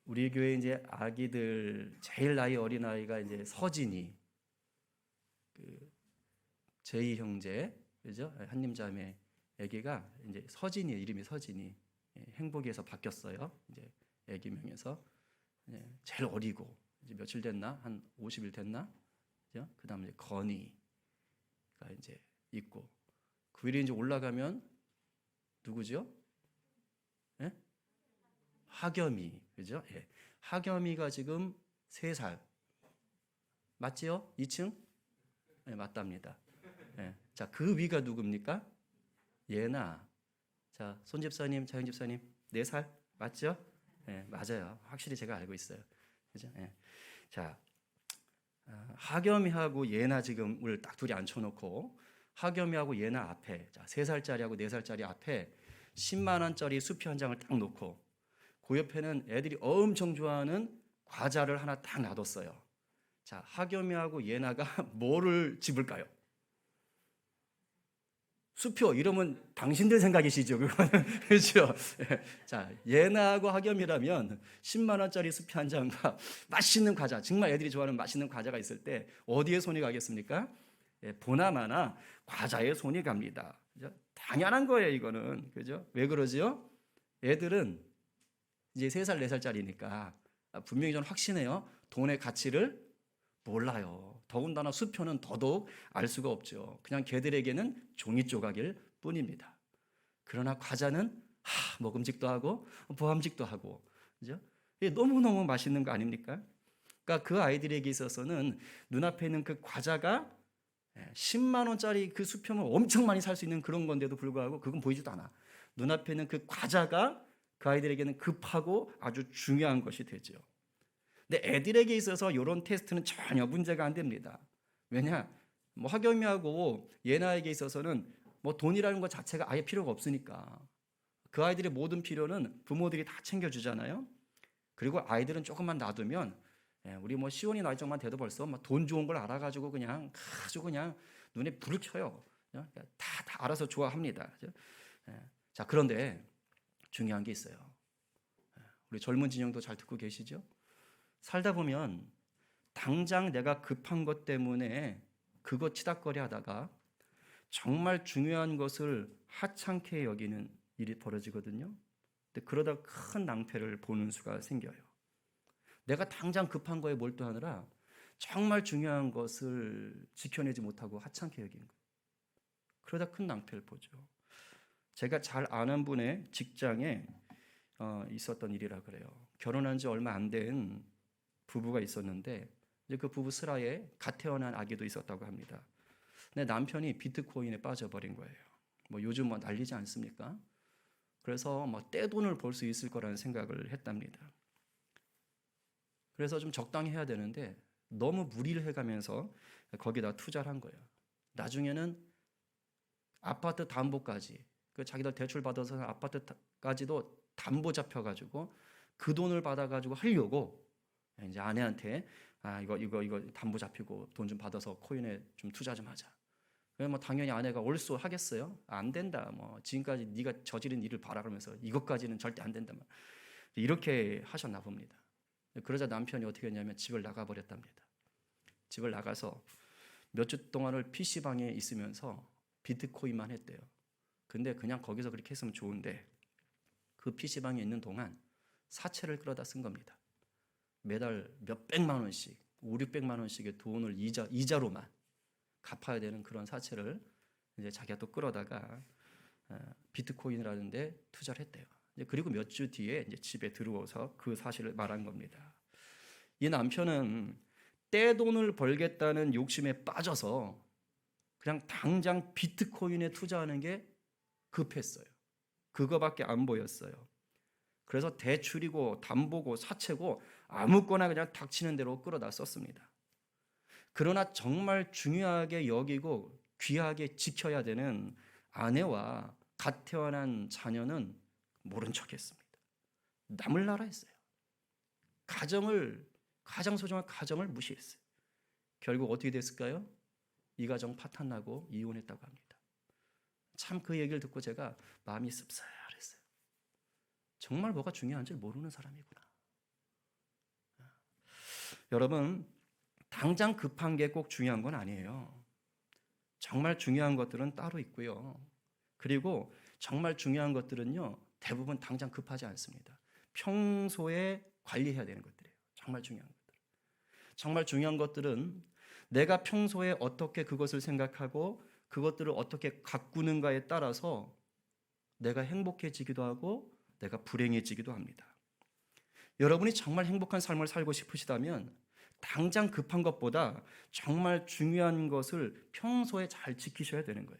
우리 교회 이제 아기들 제일 나이 어린 아이가 이제 서진이, 그 제이 형제, 그죠? 한님 자매 아기가 이제 서진이, 이름이 서진이. 행복에서 바뀌었어요. 이제 아기명에서 제일 어리고 이제 며칠 됐나? 한 50일 됐나? 그죠? 그다음에 이제 건이가 이제 있고 그 위에 이제 올라가면 누구죠? 예? 하겸이, 그죠? 예. 하겸이가 지금 3살. 맞지요? 2층? 네, 맞답니다. 예. 자, 그 위가 누굽니까? 예나. 자, 손 집사님, 차영 집사님, 4살? 맞죠? 예, 맞아요. 확실히 제가 알고 있어요. 그죠? 예. 자, 하겸이하고 예나 지금을 딱 둘이 앉혀놓고 하겸이하고 예나 앞에, 자, 3살짜리하고 4살짜리 앞에 10만 원짜리 수표 한 장을 딱 놓고 그 옆에는 애들이 엄청 좋아하는 과자를 하나 딱 놔뒀어요. 자, 하겸이하고 예나가 뭐를 집을까요? 수표, 이러면 당신들 생각이시죠, 그거는. 그렇죠? 자, 예나하고 하겸이라면 10만 원짜리 수표 한 장과 맛있는 과자, 정말 애들이 좋아하는 맛있는 과자가 있을 때 어디에 손이 가겠습니까? 보나마나 과자에 손이 갑니다. 그죠? 당연한 거예요, 이거는. 그죠? 왜 그러죠? 애들은 이제 3살, 4살짜리니까 분명히 저는 확신해요. 돈의 가치를 몰라요. 더군다나 수표는 더더욱 알 수가 없죠. 그냥 걔들에게는 종이 조각일 뿐입니다. 그러나 과자는 먹음직도 하고 보함직도 하고, 그죠? 이게 너무너무 맛있는 거 아닙니까? 그러니까 그 아이들에게 있어서는 눈앞에 있는 그 과자가 10만 원짜리 그 수표면 엄청 많이 살 수 있는 그런 건데도 불구하고 그건 보이지도 않아. 눈앞에 있는 그 과자가 그 아이들에게는 급하고 아주 중요한 것이 되죠. 근데 애들에게 있어서 이런 테스트는 전혀 문제가 안 됩니다. 왜냐? 뭐 하겸이하고 예나에게 있어서는 뭐 돈이라는 것 자체가 아예 필요가 없으니까 그 아이들의 모든 필요는 부모들이 다 챙겨주잖아요. 그리고 아이들은 조금만 놔두면 우리 뭐 시원이 나이 정도만 돼도 벌써 돈 좋은 걸 알아가지고 그냥 아주 그냥 눈에 불을 켜요. 다 알아서 좋아합니다. 자, 그런데 중요한 게 있어요. 우리 젊은 진영도 잘 듣고 계시죠? 살다 보면 당장 내가 급한 것 때문에 그거 치닥거리 하다가 정말 중요한 것을 하찮게 여기는 일이 벌어지거든요. 근데 그러다 큰 낭패를 보는 수가 생겨요. 내가 당장 급한 거에 몰두하느라 정말 중요한 것을 지켜내지 못하고 하찮게 여긴 거예요. 그러다 큰 낭패를 보죠. 제가 잘 아는 분의 직장에 있었던 일이라 그래요. 결혼한 지 얼마 안 된 부부가 있었는데 이제 그 부부 슬하에 갓 태어난 아기도 있었다고 합니다. 근데 남편이 비트코인에 빠져버린 거예요. 뭐 요즘 뭐 난리지 않습니까? 그래서 뭐 떼돈을 벌 수 있을 거라는 생각을 했답니다. 그래서 좀 적당히 해야 되는데 너무 무리를 해가면서 거기다 투자를 한 거예요. 나중에는 아파트 담보까지, 그 자기들 대출 받아서 아파트까지도 담보 잡혀가지고 그 돈을 받아가지고 하려고 이제 아내한테 이거 담보 잡히고 돈 좀 받아서 코인에 좀 투자 좀 하자. 뭐 당연히 아내가 올소하겠어요? 안 된다. 뭐 지금까지 네가 저지른 일을 봐라 그러면서 이것까지는 절대 안 된다. 이렇게 하셨나 봅니다. 그러자 남편이 어떻게 했냐면 집을 나가 버렸답니다. 집을 나가서 몇 주 동안을 PC방에 있으면서 비트코인만 했대요. 근데 그냥 거기서 그렇게 했으면 좋은데 그 PC방에 있는 동안 사채를 끌어다 쓴 겁니다. 매달 몇백만 원씩, 5, 600만 원씩의 돈을 이자로만 갚아야 되는 그런 사채를 이제 자기가 또 끌어다가 비트코인이라는 데 투자를 했대요. 그리고 몇 주 뒤에 이제 집에 들어와서 그 사실을 말한 겁니다. 이 남편은 떼돈을 벌겠다는 욕심에 빠져서 그냥 당장 비트코인에 투자하는 게 급했어요. 그거밖에 안 보였어요. 그래서 대출이고 담보고 사채고 아무거나 그냥 닥치는 대로 끌어다 썼습니다. 그러나 정말 중요하게 여기고 귀하게 지켜야 되는 아내와 갓 태어난 자녀는 모른 척했습니다. 남을 나라 했어요. 가장 소중한 가정을 무시했어요. 결국 어떻게 됐을까요? 이 가정 파탄나고 이혼했다고 합니다. 참 그 얘기를 듣고 제가 마음이 씁쓸했어요. 정말 뭐가 중요한지 모르는 사람이구나. 여러분, 당장 급한 게 꼭 중요한 건 아니에요. 정말 중요한 것들은 따로 있고요. 그리고 정말 중요한 것들은요, 대부분 당장 급하지 않습니다. 평소에 관리해야 되는 것들이에요. 정말 중요한 것들. 정말 중요한 것들은 내가 평소에 어떻게 그것을 생각하고 그것들을 어떻게 가꾸는가에 따라서 내가 행복해지기도 하고 내가 불행해지기도 합니다. 여러분이 정말 행복한 삶을 살고 싶으시다면 당장 급한 것보다 정말 중요한 것을 평소에 잘 지키셔야 되는 거예요.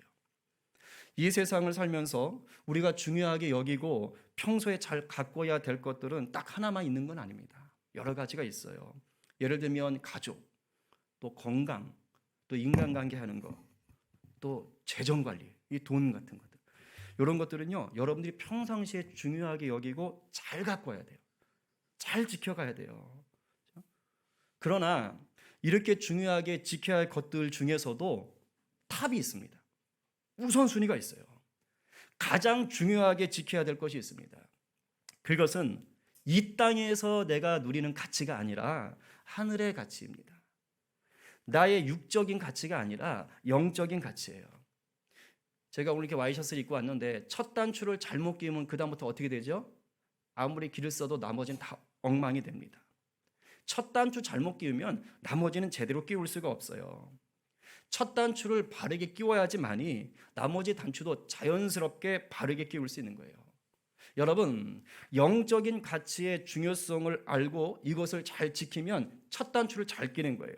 이 세상을 살면서 우리가 중요하게 여기고 평소에 잘 가꿔야 될 것들은 딱 하나만 있는 건 아닙니다. 여러 가지가 있어요. 예를 들면 가족, 또 건강, 또 인간관계 하는 것, 또 재정관리, 이 돈 같은 것들. 이런 것들은요, 여러분들이 평상시에 중요하게 여기고 잘 가꿔야 돼요. 잘 지켜가야 돼요. 그러나 이렇게 중요하게 지켜야 할 것들 중에서도 탑이 있습니다. 우선순위가 있어요. 가장 중요하게 지켜야 될 것이 있습니다. 그것은 이 땅에서 내가 누리는 가치가 아니라 하늘의 가치입니다. 나의 육적인 가치가 아니라 영적인 가치예요. 제가 오늘 이렇게 와이셔츠를 입고 왔는데 첫 단추를 잘못 끼우면 그 다음부터 어떻게 되죠? 아무리 길을 써도 나머지는 다 엉망이 됩니다. 첫 단추 잘못 끼우면 나머지는 제대로 끼울 수가 없어요. 첫 단추를 바르게 끼워야지만이 나머지 단추도 자연스럽게 바르게 끼울 수 있는 거예요. 여러분, 영적인 가치의 중요성을 알고 이것을 잘 지키면 첫 단추를 잘 끼는 거예요.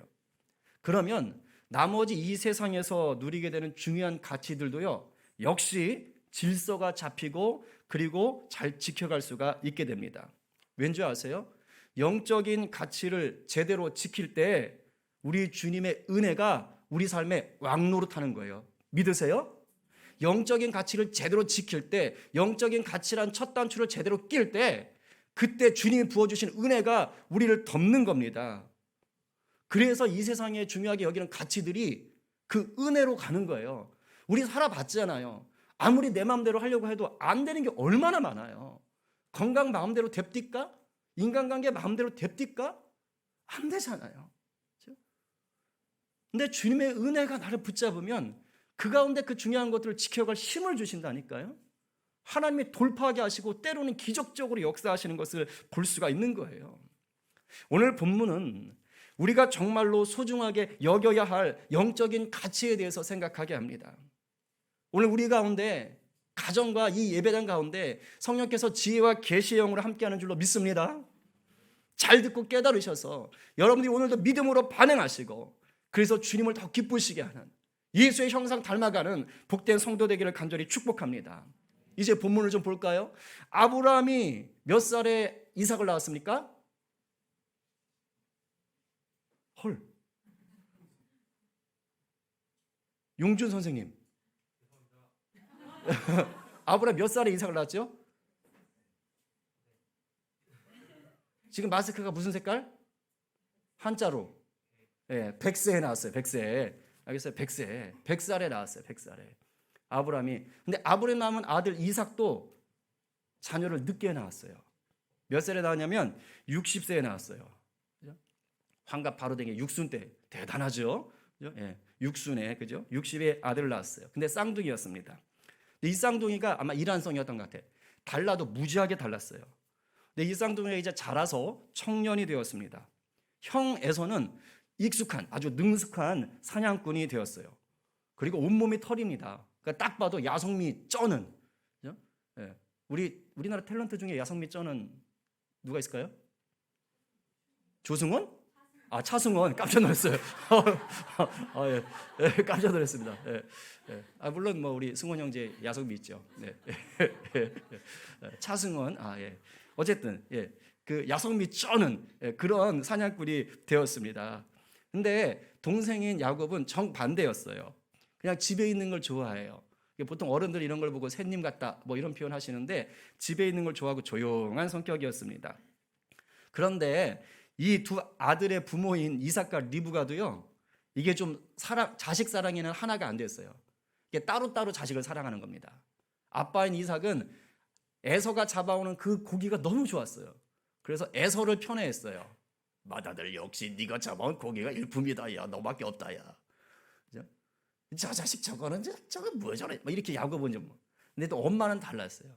그러면 나머지 이 세상에서 누리게 되는 중요한 가치들도요, 역시 질서가 잡히고 그리고 잘 지켜갈 수가 있게 됩니다. 왠지 아세요? 영적인 가치를 제대로 지킬 때 우리 주님의 은혜가 우리 삶에 왕노릇하는 거예요. 믿으세요? 영적인 가치를 제대로 지킬 때, 영적인 가치란 첫 단추를 제대로 낄 때, 그때 주님이 부어주신 은혜가 우리를 덮는 겁니다. 그래서 이 세상에 중요하게 여기는 가치들이 그 은혜로 가는 거예요. 우리 살아봤잖아요. 아무리 내 마음대로 하려고 해도 안 되는 게 얼마나 많아요. 건강 마음대로 됩니까? 인간관계 마음대로 됩니까? 안 되잖아요. 근데 주님의 은혜가 나를 붙잡으면 그 가운데 그 중요한 것들을 지켜갈 힘을 주신다니까요. 하나님이 돌파하게 하시고 때로는 기적적으로 역사하시는 것을 볼 수가 있는 거예요. 오늘 본문은 우리가 정말로 소중하게 여겨야 할 영적인 가치에 대해서 생각하게 합니다. 오늘 우리 가운데 가정과 이 예배당 가운데 성령께서 지혜와 계시의 영으로 함께하는 줄로 믿습니다. 잘 듣고 깨달으셔서 여러분들이 오늘도 믿음으로 반응하시고 그래서 주님을 더 기쁘시게 하는 예수의 형상 닮아가는 복된 성도 되기를 간절히 축복합니다. 이제 본문을 좀 볼까요? 아브라함이 몇 살에 이삭을 낳았습니까? 헐. 용준 선생님. 아브라함 몇 살에 이삭을 낳았죠? 지금 마스크가 무슨 색깔? 한자로. 예, 100세에 나왔어요. 100세. 알겠어요? 100세. 100살에 나왔어요. 100살에. 아브라함이. 근데 아브라함 낳은 아들 이삭도 자녀를 늦게 낳았어요. 몇 살에 낳았냐면 60세에 낳았어요. 그죠? 환갑 바로 된 게 육순 때. 대단하죠? 그죠? 예, 육순에, 그죠? 60에 아들을 낳았어요. 근데 쌍둥이였습니다. 근데 이 쌍둥이가 아마 이란성이었던 것 같아요. 달라도 무지하게 달랐어요. 근데 이 쌍둥이가 이제 자라서 청년이 되었습니다. 형 에서는 익숙한 아주 능숙한 사냥꾼이 되었어요. 그리고 온몸이 털입니다. 그러니까 딱 봐도 야성미 쩌는. 그죠? 예. 우리나라 탤런트 중에 야성미 쩌는 누가 있을까요? 조승원? 아, 차승원. 깜짝 놀랐어요. 예. 예, 깜짝 놀랐습니다. 예. 예. 아, 물론 뭐 우리 승원 형제 야성미 있죠. 네. 차승원. 아, 예. 어쨌든 예. 그 야성미 쩌는 그런 사냥꾼이 되었습니다. 근데 동생인 야곱은 정반대였어요. 그냥 집에 있는 걸 좋아해요. 보통 어른들 이런 걸 보고 새님 같다 뭐 이런 표현 하시는데 집에 있는 걸 좋아하고 조용한 성격이었습니다. 그런데 이 두 아들의 부모인 이삭과 리브가도요, 이게 좀 자식 사랑에는 하나가 안 됐어요. 이게 따로따로 자식을 사랑하는 겁니다. 아빠인 이삭은 에서가 잡아오는 그 고기가 너무 좋았어요. 그래서 에서를 편애했어요. 맏아들 역시 네가 잡아온 고기가 일품이다. 야, 너밖에 없다. 야, 그죠? 저 자식 저거는 저거 뭐 저래? 막 이렇게 야곱은 좀. 근데 또 엄마는 달랐어요.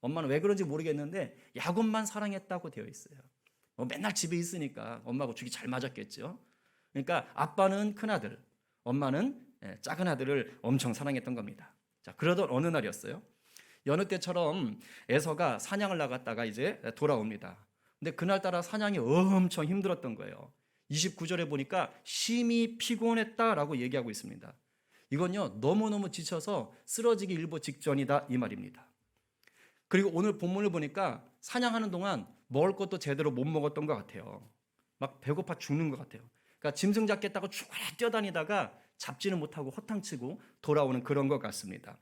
엄마는 왜 그런지 모르겠는데 야곱만 사랑했다고 되어 있어요. 맨날 집에 있으니까 엄마하고 죽이 잘 맞았겠죠. 그러니까 아빠는 큰 아들, 엄마는 작은 아들을 엄청 사랑했던 겁니다. 자, 그러던 어느 날이었어요. 여느 때처럼 에서가 사냥을 나갔다가 이제 돌아옵니다. 근데 그날따라 사냥이 엄청 힘들었던 거예요. 29절에 보니까 심히 피곤했다라고 얘기하고 있습니다. 이건요, 너무너무 지쳐서 쓰러지기 일보 직전이다 이 말입니다. 그리고 오늘 본문을 보니까 사냥하는 동안 먹을 것도 제대로 못 먹었던 것 같아요. 막 배고파 죽는 것 같아요. 그러니까 짐승 잡겠다고 죽어라 뛰어다니다가 잡지는 못하고 허탕치고 돌아오는 그런 것 같습니다.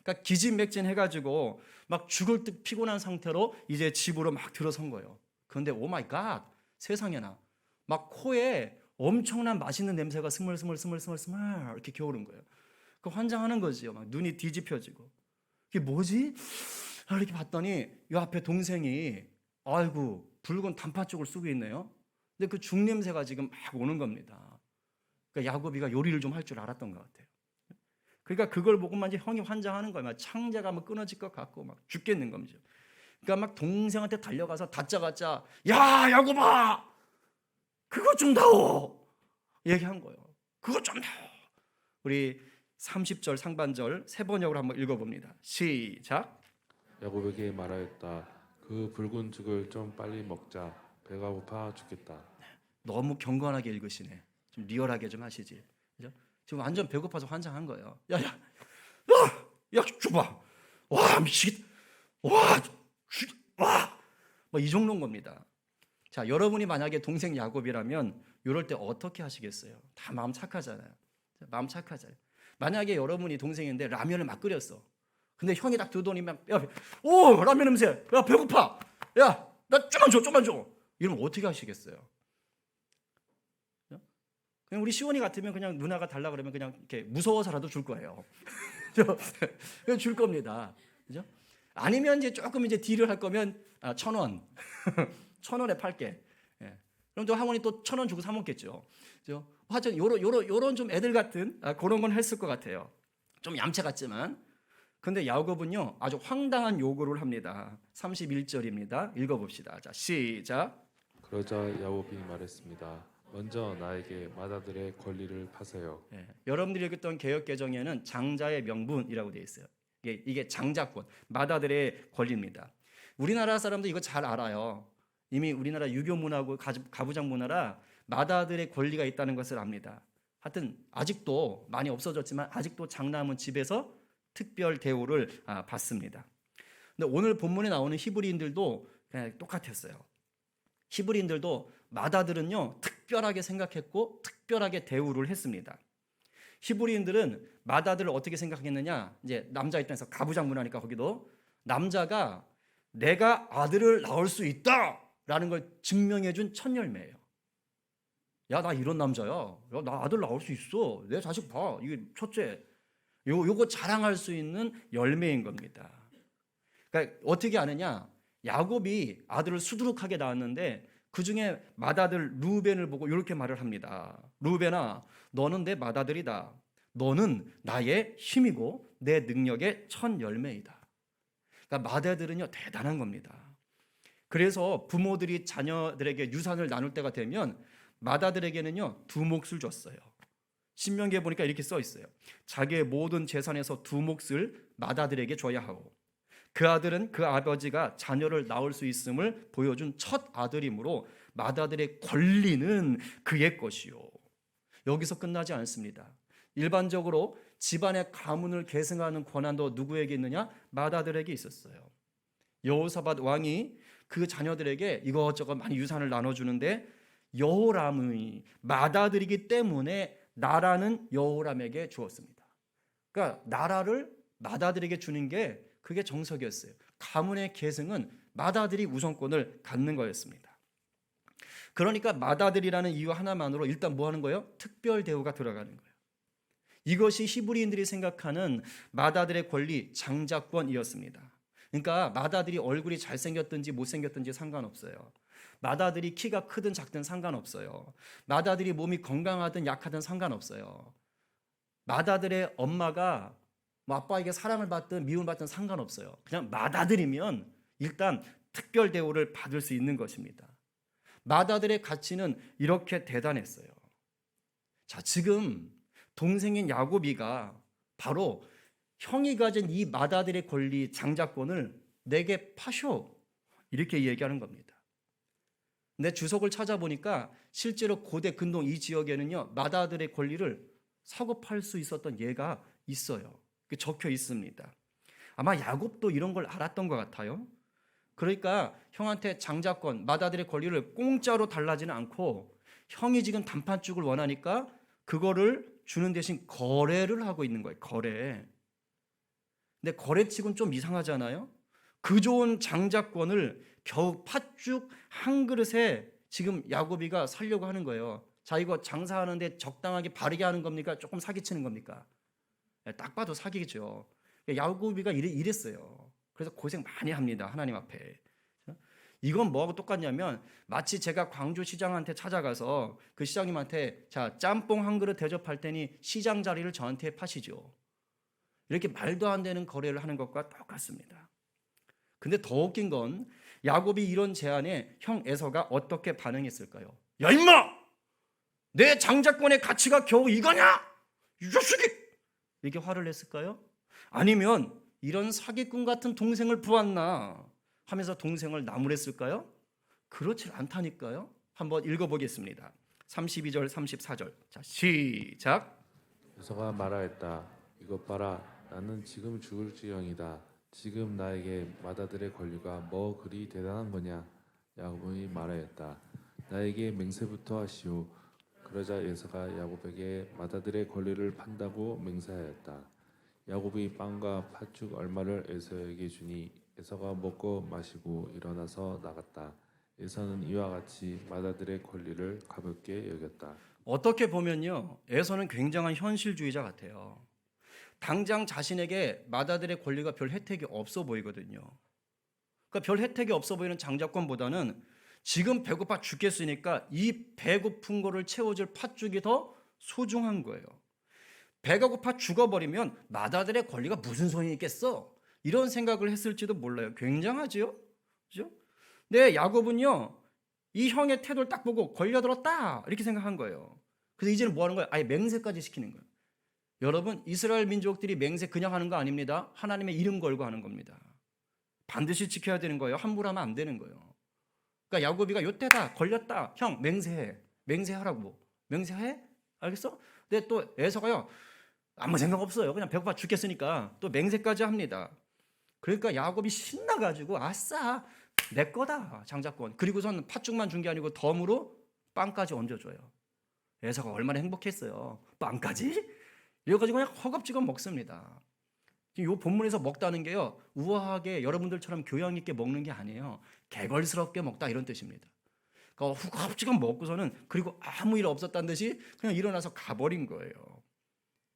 그러니까 기진맥진 해가지고 막 죽을 듯 피곤한 상태로 이제 집으로 막 들어선 거예요. 그런데 오 마이 갓, 세상에나 막 코에 엄청난 맛있는 냄새가 스물스물 이렇게 겨우는 거예요. 그 환장하는 거지요. 막 눈이 뒤집혀지고 이게 뭐지? 이렇게 봤더니 이 앞에 동생이 아이고 붉은 단팥죽을 쓰고 있네요. 근데 그 죽 냄새가 지금 막 오는 겁니다. 그러니까 야곱이가 요리를 좀 할 줄 알았던 것 같아요. 그러니까 그걸 보고만 이제 형이 환장하는 거예요. 막 창자가 막 끊어질 것 같고 막 죽겠는 겁니다. 그러니까 막 동생한테 달려가서 다짜고짜 야 야곱아 그거 좀 다오 얘기한 거예요. 그거 좀 다오. 우리 30절 상반절 세 번역으로 한번 읽어봅니다. 시작. 야곱에게 말하였다. 그 붉은 죽을 좀 빨리 먹자. 배가 고파 죽겠다. 너무 경건하게 읽으시네. 좀 리얼하게 좀 하시지. 그죠? 지금 완전 배고파서 환장한 거예요. 야야, 야 줘봐. 와 미치겠다. 와, 뭐 이 정도인 겁니다. 자, 여러분이 만약에 동생 야곱이라면 이럴 때 어떻게 하시겠어요? 다 마음 착하잖아요. 마음 착하잖아요. 만약에 여러분이 동생인데 라면을 막 끓였어. 근데 형이 딱 들더니 막 야, 오 라면 냄새. 야 배고파. 야 나 좀만 줘. 이러면 어떻게 하시겠어요? 그냥 우리 시원이 같으면 그냥 누나가 달라 그러면 그냥 이렇게 무서워서라도 줄 거예요. 그냥 줄 겁니다. 그죠? 아니면 이제 조금 이제 딜을 할 거면 1,000원, 1,000원에 팔게. 예. 그럼 또 할머니 또 1,000원 주고 사 먹겠죠. 그죠? 하여튼 요런 좀 애들 같은 그런 건 했을 것 같아요. 좀 얌체 같지만. 근데 야곱은요 아주 황당한 요구를 합니다. 31절입니다. 읽어봅시다. 자 시작. 그러자 야곱이 말했습니다. 먼저 나에게 맏아들의 권리를 파세요. 예, 여러분들이 읽었던 개역개정에는 장자의 명분이라고 되어 있어요. 이게 장자권, 맏아들의 권리입니다. 우리나라 사람도 이거 잘 알아요. 이미 우리나라 유교 문화고 가부장 문화라 맏아들의 권리가 있다는 것을 압니다. 하여튼 아직도 많이 없어졌지만 아직도 장남은 집에서 특별 대우를 받습니다. 근데 오늘 본문에 나오는 히브리인들도 그냥 똑같았어요. 히브리인들도 맏아들은요 특별하게 생각했고 특별하게 대우를 했습니다. 히브리인들은 맏아들을 어떻게 생각했느냐? 이제 남자 입장에서 가부장 문화니까 거기도 남자가 내가 아들을 낳을 수 있다라는 걸 증명해준 첫 열매예요. 야, 나 이런 남자야. 야, 나 아들 낳을 수 있어. 내 자식 봐. 이게 첫째. 요거 자랑할 수 있는 열매인 겁니다. 그러니까 어떻게 아느냐? 야곱이 아들을 수두룩하게 낳았는데 그 중에 맏아들 루벤을 보고 이렇게 말을 합니다. 루벤아, 너는 내 맏아들이다. 너는 나의 힘이고 내 능력의 첫 열매이다. 그러니까 맏아들은요 대단한 겁니다. 그래서 부모들이 자녀들에게 유산을 나눌 때가 되면 맏아들에게는요 두 몫을 줬어요. 신명기에 보니까 이렇게 써 있어요. 자기의 모든 재산에서 두 몫을 맏아들에게 줘야 하고 그 아들은 그 아버지가 자녀를 낳을 수 있음을 보여준 첫 아들이므로 맏아들의 권리는 그의 것이요. 여기서 끝나지 않습니다. 일반적으로 집안의 가문을 계승하는 권한도 누구에게 있느냐? 맏아들에게 있었어요. 여호사밧 왕이 그 자녀들에게 이것저것 많이 유산을 나눠주는데 여호람의 맏아들이기 때문에 나라는 여호람에게 주었습니다. 그러니까 나라를 맏아들에게 주는 게 그게 정석이었어요. 가문의 계승은 맏아들이 우선권을 갖는 거였습니다. 그러니까 맏아들이라는 이유 하나만으로 일단 뭐 하는 거예요? 특별 대우가 들어가는 거예요. 이것이 히브리인들이 생각하는 맏아들의 권리, 장자권이었습니다. 그러니까 맏아들이 얼굴이 잘생겼든지 못생겼든지 상관없어요. 맏아들이 키가 크든 작든 상관없어요. 맏아들이 몸이 건강하든 약하든 상관없어요. 맏아들의 엄마가 뭐 아빠에게 사랑을 받든 미움을 받든 상관없어요. 그냥 맏아들이면 일단 특별 대우를 받을 수 있는 것입니다. 맏아들의 가치는 이렇게 대단했어요. 자, 지금 동생인 야곱이가 바로 형이 가진 이 맏아들의 권리, 장자권을 내게 파쇼, 이렇게 얘기하는 겁니다. 내 주석을 찾아보니까 실제로 고대 근동 이 지역에는요, 맏아들의 권리를 사고 팔 수 있었던 예가 있어요. 적혀 있습니다. 아마 야곱도 이런 걸 알았던 것 같아요. 그러니까 형한테 장자권, 맏아들의 권리를 공짜로 달라지는 않고 형이 지금 단팥죽을 원하니까 그거를 주는 대신 거래를 하고 있는 거예요. 거래. 근데 거래치고는 좀 이상하잖아요. 그 좋은 장자권을 겨우 팥죽 한 그릇에 지금 야곱이가 살려고 하는 거예요. 자, 이거 장사하는데 적당하게 바르게 하는 겁니까? 조금 사기치는 겁니까? 딱 봐도 사기죠. 야곱이가 이랬어요. 그래서 고생 많이 합니다. 하나님 앞에. 이건 뭐하고 똑같냐면 마치 제가 광주 시장한테 찾아가서 그 시장님한테 자, 짬뽕 한 그릇 대접할 테니 시장 자리를 저한테 파시죠. 이렇게 말도 안 되는 거래를 하는 것과 똑같습니다. 근데 더 웃긴 건 야곱이 이런 제안에 형 에서가 어떻게 반응했을까요? 야 임마! 내 장자권의 가치가 겨우 이거냐? 이 자식이! 이렇게 화를 냈을까요? 아니면 이런 사기꾼 같은 동생을 보았나 하면서 동생을 나무랬을까요? 그렇지 않다니까요. 한번 읽어보겠습니다. 32절 34절. 자, 시작. 에서가 말하였다. 이것 봐라, 나는 지금 죽을지경이다. 지금 나에게 맏아들의 권리가 뭐 그리 대단한 거냐? 야곱이 말하였다. 나에게 맹세부터 하시오. 그러자 에서가 야곱에게 맏아들의 권리를 판다고 맹세하였다. 야곱이 빵과 팥죽 얼마를 에서에게 주니 에서가 먹고 마시고 일어나서 나갔다. 에서는 이와 같이 맏아들의 권리를 가볍게 여겼다. 어떻게 보면요, 에서는 굉장한 현실주의자 같아요. 당장 자신에게 맏아들의 권리가 별 혜택이 없어 보이거든요. 그러니까 별 혜택이 없어 보이는 장자권보다는 지금 배고파 죽겠으니까 이 배고픈 거를 채워줄 팥죽이 더 소중한 거예요. 배가 고파 죽어버리면 맏아들의 권리가 무슨 소용이 있겠어? 이런 생각을 했을지도 몰라요. 굉장하지요? 그죠? 근데 야곱은요, 이 형의 태도를 딱 보고 걸려들었다 이렇게 생각한 거예요. 그래서 이제는 뭐 하는 거예요? 아예 맹세까지 시키는 거예요. 여러분, 이스라엘 민족들이 맹세 그냥 하는 거 아닙니다. 하나님의 이름 걸고 하는 겁니다. 반드시 지켜야 되는 거예요. 함부로 하면 안 되는 거예요. 그러니까 야곱이가 요때다 걸렸다. 형 맹세해. 맹세하라고. 맹세해? 알겠어? 근데 또 에서가요, 아무 생각 없어요. 그냥 배고파 죽겠으니까 또 맹세까지 합니다. 그러니까 야곱이 신나가지고 아싸 내 거다 장자권. 그리고선 팥죽만 준 게 아니고 덤으로 빵까지 얹어줘요. 에서가 얼마나 행복했어요. 빵까지? 이래가지고 그냥 허겁지겁 먹습니다. 이 본문에서 먹다는 게요, 우아하게 여러분들처럼 교양 있게 먹는 게 아니에요. 개걸스럽게 먹다 이런 뜻입니다. 그러니까 허겁지겁 먹고서는 그리고 아무 일 없었다는 듯이 그냥 일어나서 가버린 거예요.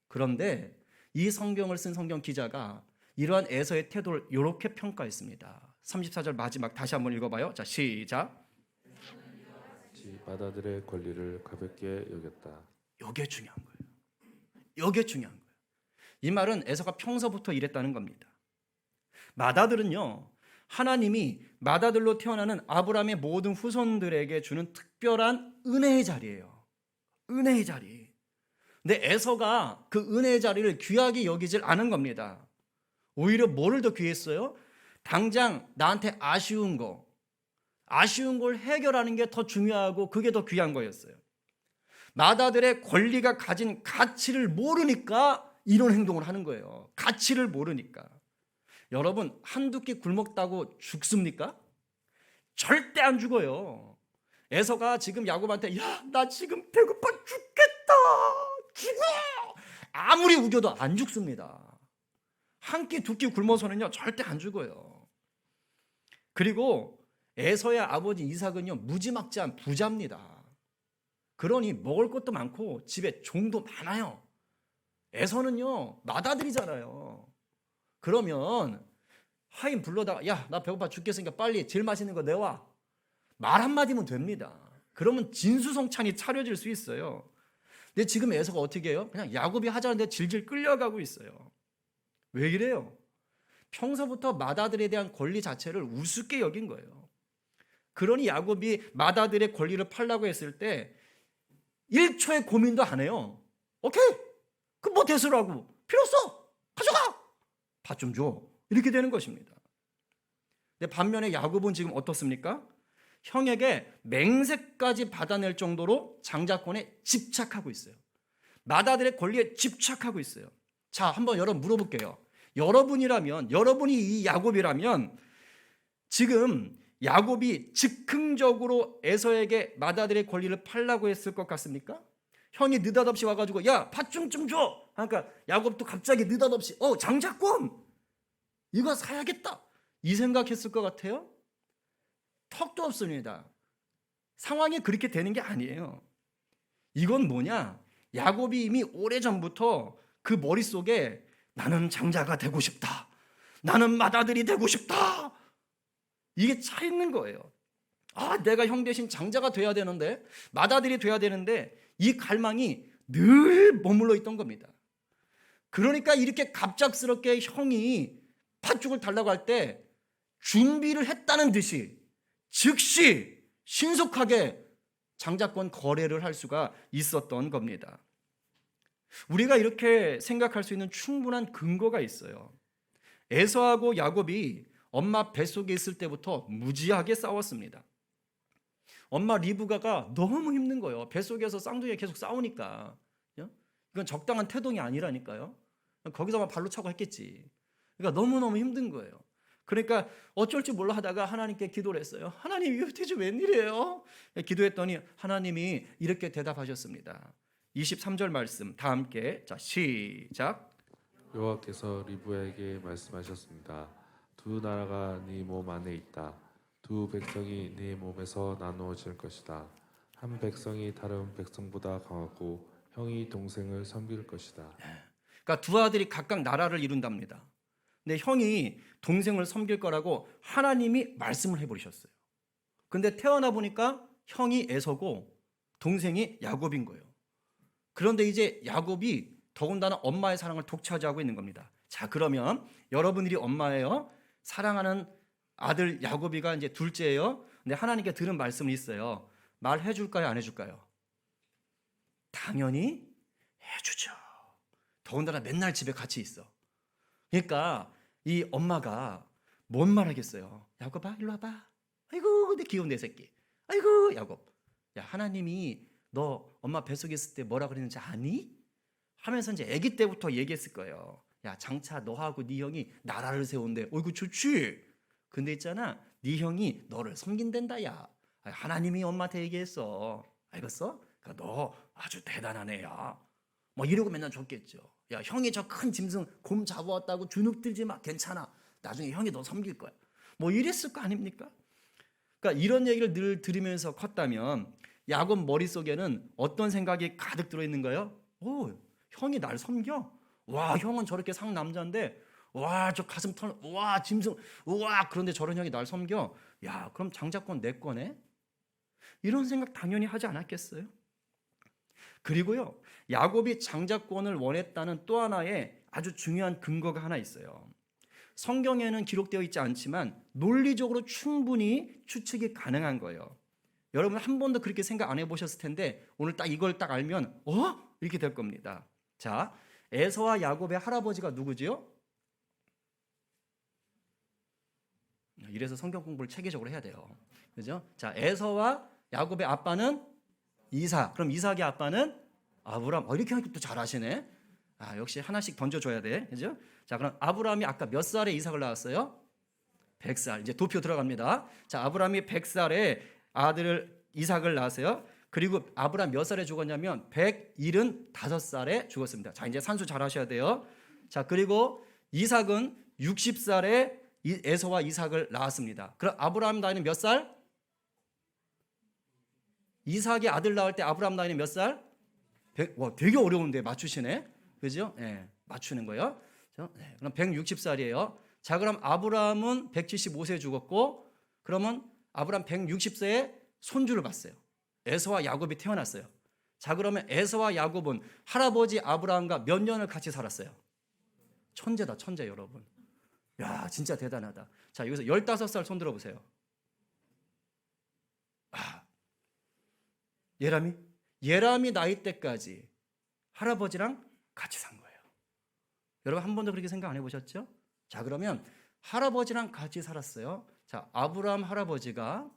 그런데 이 성경을 쓴 성경 기자가 이러한 에서의 태도를 이렇게 평가했습니다. 34절 마지막 다시 한번 읽어봐요. 자, 시작. 맏아들의 권리를 가볍게 여겼다. 이게 중요한 거예요. 이게 중요한 거예요. 이 말은 에서가 평소부터 이랬다는 겁니다. 맏아들은요, 하나님이 맏아들로 태어나는 아브라함의 모든 후손들에게 주는 특별한 은혜의 자리예요. 은혜의 자리. 근데 에서가 그 은혜의 자리를 귀하게 여기질 않은 겁니다. 오히려 뭐를 더 귀했어요? 당장 나한테 아쉬운 걸 해결하는 게 더 중요하고 그게 더 귀한 거였어요. 맏아들의 권리가 가진 가치를 모르니까 이런 행동을 하는 거예요. 가치를 모르니까. 여러분, 한두 끼 굶었다고 죽습니까? 절대 안 죽어요. 에서가 지금 야곱한테 야, 나 지금 배고파 죽겠다. 죽어. 아무리 우겨도 안 죽습니다. 한 끼, 두 끼 굶어서는요 절대 안 죽어요. 그리고 에서의 아버지 이삭은요 무지막지한 부자입니다. 그러니 먹을 것도 많고 집에 종도 많아요. 에서는요 맏아들이잖아요. 그러면 하인 불러다가 야, 나 배고파 죽겠으니까 빨리 제일 맛있는 거 내와. 말 한마디면 됩니다. 그러면 진수성찬이 차려질 수 있어요. 근데 지금 에서가 어떻게 해요? 그냥 야곱이 하자는데 질질 끌려가고 있어요. 왜 이래요? 평소부터 맏아들에 대한 권리 자체를 우습게 여긴 거예요. 그러니 야곱이 맏아들의 권리를 팔라고 했을 때 1초의 고민도 안 해요. 오케이, 그럼 뭐 대수라고 필요 없어, 가져가, 밥 좀 줘, 이렇게 되는 것입니다. 근데 반면에 야곱은 지금 어떻습니까? 형에게 맹세까지 받아낼 정도로 장자권에 집착하고 있어요. 맏아들의 권리에 집착하고 있어요. 자, 한번 여러분 물어볼게요. 여러분이 이 야곱이라면 지금 야곱이 즉흥적으로 에서에게 맏아들의 권리를 팔라고 했을 것 같습니까? 형이 느닷없이 와가지고 야, 팥 좀 줘. 그러니까 야곱도 갑자기 느닷없이 장자권 이거 사야겠다 이 생각했을 것 같아요? 턱도 없습니다. 상황이 그렇게 되는 게 아니에요. 이건 뭐냐? 야곱이 이미 오래전부터 그 머릿속에 나는 장자가 되고 싶다, 나는 맏아들이 되고 싶다, 이게 차 있는 거예요. 내가 형 대신 장자가 돼야 되는데, 맏아들이 돼야 되는데, 이 갈망이 늘 머물러 있던 겁니다. 그러니까 이렇게 갑작스럽게 형이 팥죽을 달라고 할 때 준비를 했다는 듯이 즉시 신속하게 장자권 거래를 할 수가 있었던 겁니다. 우리가 이렇게 생각할 수 있는 충분한 근거가 있어요. 에서하고 야곱이 엄마 뱃속에 있을 때부터 무지하게 싸웠습니다. 엄마 리브가가 너무 힘든 거예요. 뱃속에서 쌍둥이가 계속 싸우니까. 이건 적당한 태동이 아니라니까요. 거기서만 발로 차고 했겠지. 그러니까 너무너무 힘든 거예요. 그러니까 어쩔 줄 몰라 하다가 하나님께 기도를 했어요. 하나님, 이거 대체 웬일이에요? 기도했더니 하나님이 이렇게 대답하셨습니다. 23절 말씀 다 함께, 자, 시작. 여호와께서 리브에게 말씀하셨습니다. 두 나라가 네 몸 안에 있다. 두 백성이 네 몸에서 나누어질 것이다. 한 백성이 다른 백성보다 강하고 형이 동생을 섬길 것이다. 그러니까 두 아들이 각각 나라를 이룬답니다. 근데 형이 동생을 섬길 거라고 하나님이 말씀을 해버리셨어요. 근데 태어나 보니까 형이 에서고 동생이 야곱인 거예요. 그런데 이제 야곱이 더군다나 엄마의 사랑을 독차지하고 있는 겁니다. 자, 그러면 여러분들이 엄마예요. 사랑하는 아들 야곱이가 이제 둘째예요. 근데 하나님께 들은 말씀이 있어요. 말해 줄까요, 안 해줄까요? 당연히 해주죠. 더군다나 맨날 집에 같이 있어. 그러니까 이 엄마가 뭔 말하겠어요? 야곱아, 일로 와봐. 아이고, 내 귀여운 내 새끼. 아이고, 야곱. 야, 하나님이 너 엄마 뱃속에 있을 때 뭐라 그랬는지 아니? 하면서 이제 아기 때부터 얘기했을 거예요. 야, 장차 너하고 네 형이 나라를 세운대. 어이구, 좋지. 근데 있잖아, 네 형이 너를 섬긴댄다. 야, 하나님이 엄마한테 얘기했어. 알겠어? 그러니까 너 아주 대단한 애야. 뭐 이러고 맨날 줬겠죠. 야, 형이 저 큰 짐승 곰 잡아왔다고 주눅 들지 마. 괜찮아. 나중에 형이 너 섬길 거야. 뭐 이랬을 거 아닙니까? 그러니까 이런 얘기를 늘 들으면서 컸다면 야곱 머릿속에는 어떤 생각이 가득 들어있는 거예요? 형이 날 섬겨? 와, 형은 저렇게 상남자인데, 와, 저 가슴 털, 와, 짐승, 와, 그런데 저런 형이 날 섬겨? 야, 그럼 장자권 내 거네? 이런 생각 당연히 하지 않았겠어요? 그리고요, 야곱이 장자권을 원했다는 또 하나의 아주 중요한 근거가 하나 있어요. 성경에는 기록되어 있지 않지만 논리적으로 충분히 추측이 가능한 거예요. 여러분 한 번도 그렇게 생각 안 해보셨을 텐데 오늘 딱 이걸 딱 알면 이렇게 될 겁니다. 자, 에서와 야곱의 할아버지가 누구지요? 이래서 성경 공부를 체계적으로 해야 돼요. 그죠? 자, 에서와 야곱의 아빠는 이삭. 그럼 이삭의 아빠는 아브람. 이렇게 하니까 또 잘하시네. 역시 하나씩 던져줘야 돼. 그죠? 자, 그럼 아브람이 아까 몇 살에 이삭을 낳았어요? 100살. 이제 도표 들어갑니다. 자, 아브람이 100살에 아들을 이삭을 낳았어요. 그리고 아브람 몇 살에 죽었냐면 175살에 죽었습니다. 자, 이제 산수 잘 하셔야 돼요. 자, 그리고 이삭은 60살에 에서와 이삭을 낳았습니다. 그럼 아브람 나이는 몇 살? 이삭이 아들 낳을 때 아브람 나이는 몇 살? 100, 와, 되게 어려운데 맞추시네. 그죠? 네, 맞추는 거예요. 그럼 160살이에요. 자, 그럼 아브라함은 175세에 죽었고, 그러면 아브라함 160세에 손주를 봤어요. 에서와 야곱이 태어났어요. 자, 그러면 에서와 야곱은 할아버지 아브라함과 몇 년을 같이 살았어요? 천재다, 천재 여러분. 야, 진짜 대단하다. 자, 여기서 15살 손 들어보세요. 예람이 나이 때까지 할아버지랑 같이 산 거예요. 여러분 한 번도 그렇게 생각 안 해보셨죠? 자, 그러면 할아버지랑 같이 살았어요. 자, 아브라함 할아버지가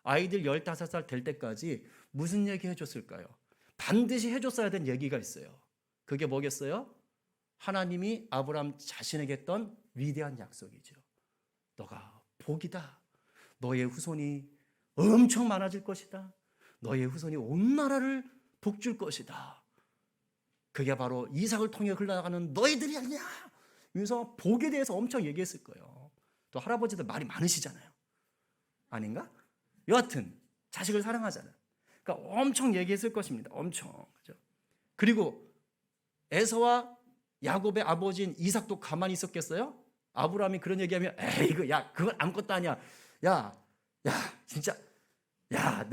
아이들 15살 될 때까지 무슨 얘기 해줬을까요? 반드시 해줬어야 된 얘기가 있어요. 그게 뭐겠어요? 하나님이 아브라함 자신에게 했던 위대한 약속이죠. 너가 복이다. 너의 후손이 엄청 많아질 것이다. 너의 후손이 온 나라를 복줄 것이다. 그게 바로 이삭을 통해 흘러나가는 너희들이 아니냐. 그래서 복에 대해서 엄청 얘기했을 거예요. 또 할아버지들 말이 많으시잖아요. 아닌가? 여하튼 자식을 사랑하잖아요. 그러니까 엄청 얘기했을 것입니다. 엄청. 그죠? 그리고 에서와 야곱의 아버지인 이삭도 가만히 있었겠어요? 아브라함이 그런 얘기하면 에이 이거 야 그건 아무것도 아니야. 야 진짜 야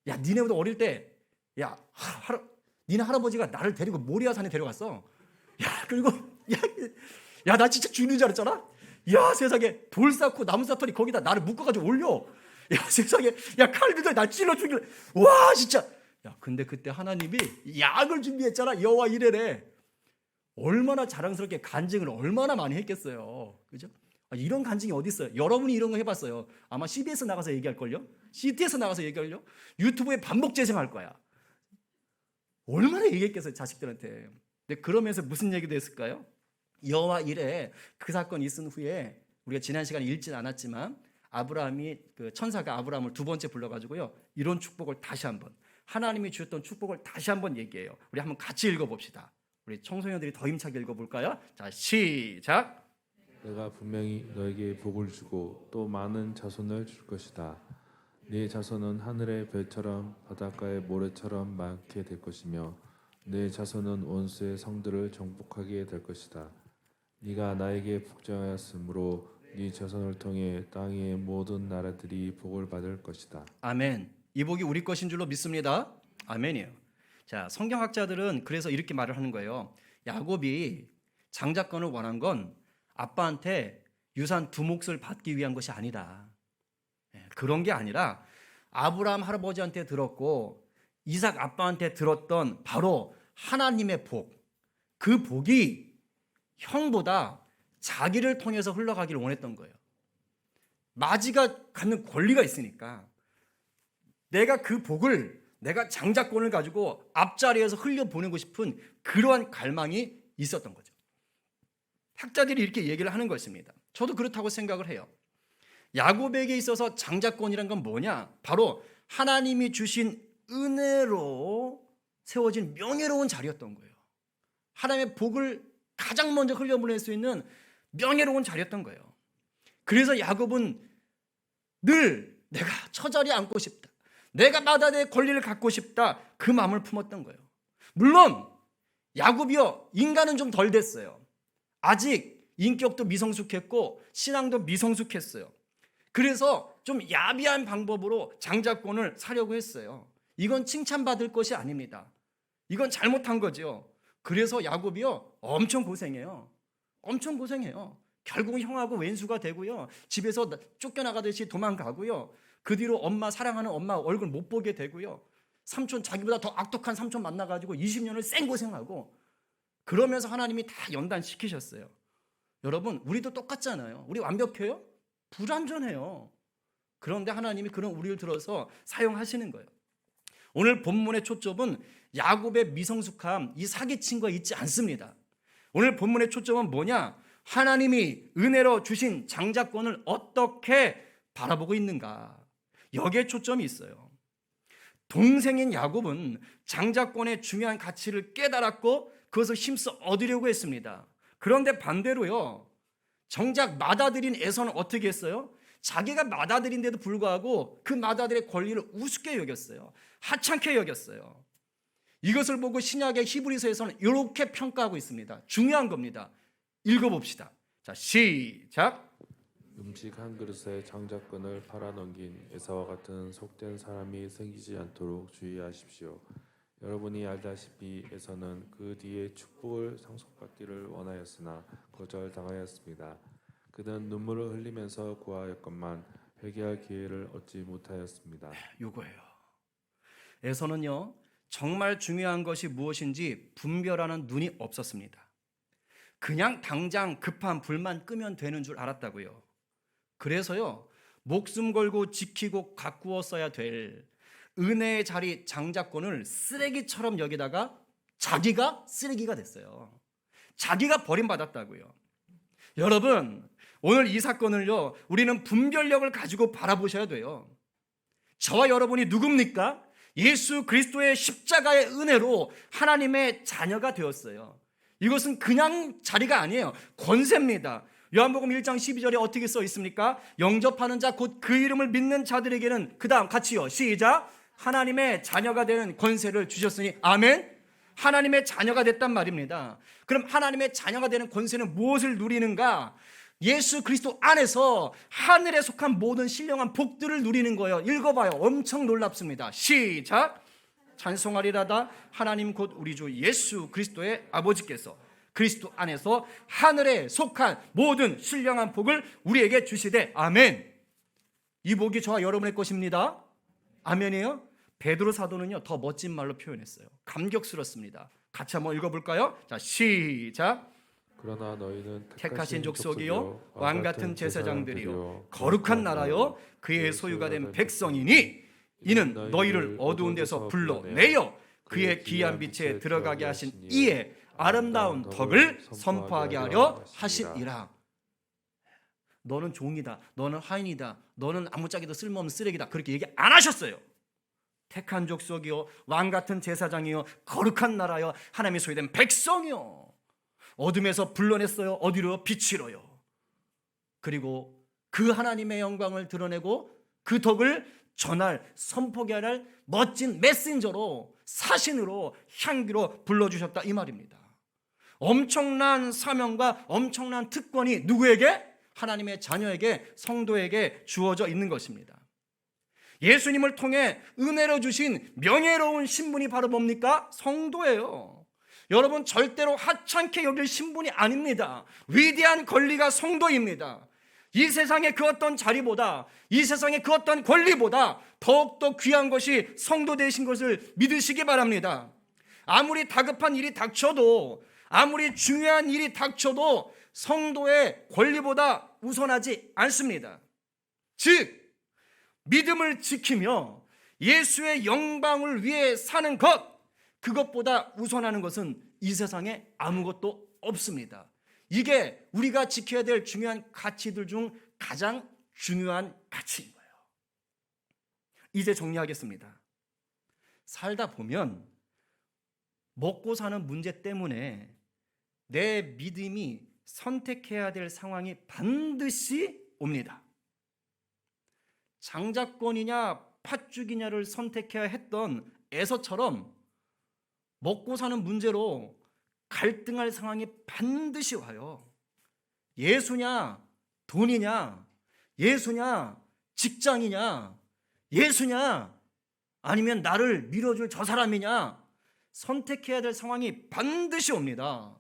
니네보다 어릴 때 니네 할아버지가 나를 데리고 모리아산에 데려갔어. 야 그리고 야 나 진짜 죽는 줄 알았잖아. 야 세상에 돌 쌓고 나무 사터리 거기다 나를 묶어가지고 올려. 야 세상에 야 칼들도 날 찔러 죽일래. 와 진짜. 야 근데 그때 하나님이 약을 준비했잖아. 여호와 이레래. 얼마나 자랑스럽게 간증을 얼마나 많이 했겠어요. 그죠? 이런 간증이 어디 있어요? 여러분이 이런 거 해봤어요. 아마 CBS 나가서 얘기할걸요? CT에서 나가서 얘기할걸요? 유튜브에 반복 재생할 거야. 얼마나 얘기했겠어요, 자식들한테. 근데 그러면서 무슨 얘기도 했을까요? 여호와 이레 그 사건이 있은 후에 우리가 지난 시간에 읽진 않았지만 아브라함이 그 천사가 아브라함을 두 번째 불러가지고요 이런 축복을 다시 한번 하나님이 주셨던 축복을 다시 한번 얘기해요. 우리 한번 같이 읽어봅시다. 우리 청소년들이 더 힘차게 읽어볼까요? 자 시작. 내가 분명히 너에게 복을 주고 또 많은 자손을 줄 것이다. 네 자손은 하늘의 별처럼 바닷가의 모래처럼 많게 될 것이며 네 자손은 원수의 성들을 정복하게 될 것이다. 네가 나에게 복종하였으므로 네 자손을 통해 땅의 모든 나라들이 복을 받을 것이다. 아멘. 이 복이 우리 것인 줄로 믿습니다. 아멘이에요. 자, 성경학자들은 그래서 이렇게 말을 하는 거예요. 야곱이 장자권을 원한 건 아빠한테 유산 두 몫을 받기 위한 것이 아니다. 그런 게 아니라 아브라함 할아버지한테 들었고 이삭 아빠한테 들었던 바로 하나님의 복. 그 복이 형보다 자기를 통해서 흘러가기를 원했던 거예요. 마지가 갖는 권리가 있으니까 내가 그 복을 내가 장자권을 가지고 앞자리에서 흘려보내고 싶은 그러한 갈망이 있었던 거죠. 학자들이 이렇게 얘기를 하는 것입니다. 저도 그렇다고 생각을 해요. 야곱에게 있어서 장자권이란 건 뭐냐? 바로 하나님이 주신 은혜로 세워진 명예로운 자리였던 거예요. 하나님의 복을 가장 먼저 흘려보낼 수 있는 명예로운 자리였던 거예요. 그래서 야곱은 늘 내가 처자리에 앉고 싶다. 내가 마다의 권리를 갖고 싶다. 그 마음을 품었던 거예요. 물론 야곱이요 인간은 좀 덜 됐어요. 아직 인격도 미성숙했고 신앙도 미성숙했어요. 그래서 좀 야비한 방법으로 장자권을 사려고 했어요. 이건 칭찬받을 것이 아닙니다. 이건 잘못한 거죠. 그래서 야곱이요 엄청 고생해요. 엄청 고생해요. 결국 형하고 왼수가 되고요. 집에서 쫓겨나가듯이 도망가고요. 그 뒤로 엄마 사랑하는 엄마 얼굴 못 보게 되고요. 삼촌 자기보다 더 악독한 삼촌 만나가지고 20년을 생고생하고 그러면서 하나님이 다 연단시키셨어요. 여러분 우리도 똑같잖아요. 우리 완벽해요? 불완전해요. 그런데 하나님이 그런 우리를 들어서 사용하시는 거예요. 오늘 본문의 초점은 야곱의 미성숙함, 이 사기친 거 있지 않습니다. 오늘 본문의 초점은 뭐냐? 하나님이 은혜로 주신 장자권을 어떻게 바라보고 있는가? 여기에 초점이 있어요. 동생인 야곱은 장자권의 중요한 가치를 깨달았고 그것을 힘써 얻으려고 했습니다. 그런데 반대로요. 정작 맏아들인 에서는 어떻게 했어요? 자기가 맏아들인데도 불구하고 그 맏아들의 권리를 우습게 여겼어요. 하찮게 여겼어요. 이것을 보고 신약의 히브리서에서는 이렇게 평가하고 있습니다. 중요한 겁니다. 읽어봅시다. 자, 시작. 음식 한 그릇에 장자권을 팔아넘긴 에사와 같은 속된 사람이 생기지 않도록 주의하십시오. 여러분이 알다시피 에서는 그 뒤에 축복을 상속받기를 원하였으나 거절당하였습니다. 그는 눈물을 흘리면서 구하였건만 회개할 기회를 얻지 못하였습니다. 요거예요. 에서는요, 정말 중요한 것이 무엇인지 분별하는 눈이 없었습니다. 그냥 당장 급한 불만 끄면 되는 줄 알았다고요. 그래서요, 목숨 걸고 지키고 가꾸어 써야 될 은혜의 자리 장자권을 쓰레기처럼 여기다가 자기가 쓰레기가 됐어요. 자기가 버림받았다고요. 여러분, 오늘 이 사건을요, 우리는 분별력을 가지고 바라보셔야 돼요. 저와 여러분이 누굽니까? 예수 그리스도의 십자가의 은혜로 하나님의 자녀가 되었어요. 이것은 그냥 자리가 아니에요. 권세입니다. 요한복음 1장 12절에 어떻게 써 있습니까? 영접하는 자 곧 그 이름을 믿는 자들에게는, 그 다음 같이요, 시작, 하나님의 자녀가 되는 권세를 주셨으니, 아멘. 하나님의 자녀가 됐단 말입니다. 그럼 하나님의 자녀가 되는 권세는 무엇을 누리는가? 예수 그리스도 안에서 하늘에 속한 모든 신령한 복들을 누리는 거예요. 읽어봐요. 엄청 놀랍습니다. 시작. 찬송하리라다 하나님 곧 우리 주 예수 그리스도의 아버지께서 그리스도 안에서 하늘에 속한 모든 신령한 복을 우리에게 주시되, 아멘. 이 복이 저와 여러분의 것입니다. 아멘이에요. 베드로 사도는요, 더 멋진 말로 표현했어요. 감격스럽습니다. 같이 한번 읽어볼까요? 자, 시작. 그러나 너희는 택하신 족속이요 왕같은 제사장들이요 거룩한 나라요 그의 소유가 된 백성이니 이는 너희를 어두운 데서 불러내어 그의 귀한 빛에 들어가게 하신 이의 아름다운 덕을 선포하게 하려 하시니라. 너는 종이다, 너는 하인이다, 너는 아무짝에도 쓸모없는 쓰레기다, 그렇게 얘기 안 하셨어요. 택한 족속이요 왕같은 제사장이요 거룩한 나라요 하나님의 소유된 백성이요, 어둠에서 불러냈어요. 어디로? 빛이로요. 그리고 그 하나님의 영광을 드러내고 그 덕을 전할, 선포하게 할 멋진 메신저로, 사신으로, 향기로 불러주셨다, 이 말입니다. 엄청난 사명과 엄청난 특권이 누구에게? 하나님의 자녀에게, 성도에게 주어져 있는 것입니다. 예수님을 통해 은혜로 주신 명예로운 신분이 바로 뭡니까? 성도예요. 여러분, 절대로 하찮게 여길 신분이 아닙니다. 위대한 권리가 성도입니다. 이 세상의 그 어떤 자리보다, 이 세상의 그 어떤 권리보다 더욱더 귀한 것이 성도 되신 것을 믿으시기 바랍니다. 아무리 다급한 일이 닥쳐도, 아무리 중요한 일이 닥쳐도 성도의 권리보다 우선하지 않습니다. 즉, 믿음을 지키며 예수의 영광을 위해 사는 것, 그것보다 우선하는 것은 이 세상에 아무것도 없습니다. 이게 우리가 지켜야 될 중요한 가치들 중 가장 중요한 가치인 거예요. 이제 정리하겠습니다. 살다 보면 먹고 사는 문제 때문에 내 믿음이 선택해야 될 상황이 반드시 옵니다. 장자권이냐 팥죽이냐를 선택해야 했던 에서처럼 먹고 사는 문제로 갈등할 상황이 반드시 와요. 예수냐 돈이냐, 예수냐 직장이냐, 예수냐 아니면 나를 밀어줄 저 사람이냐, 선택해야 될 상황이 반드시 옵니다.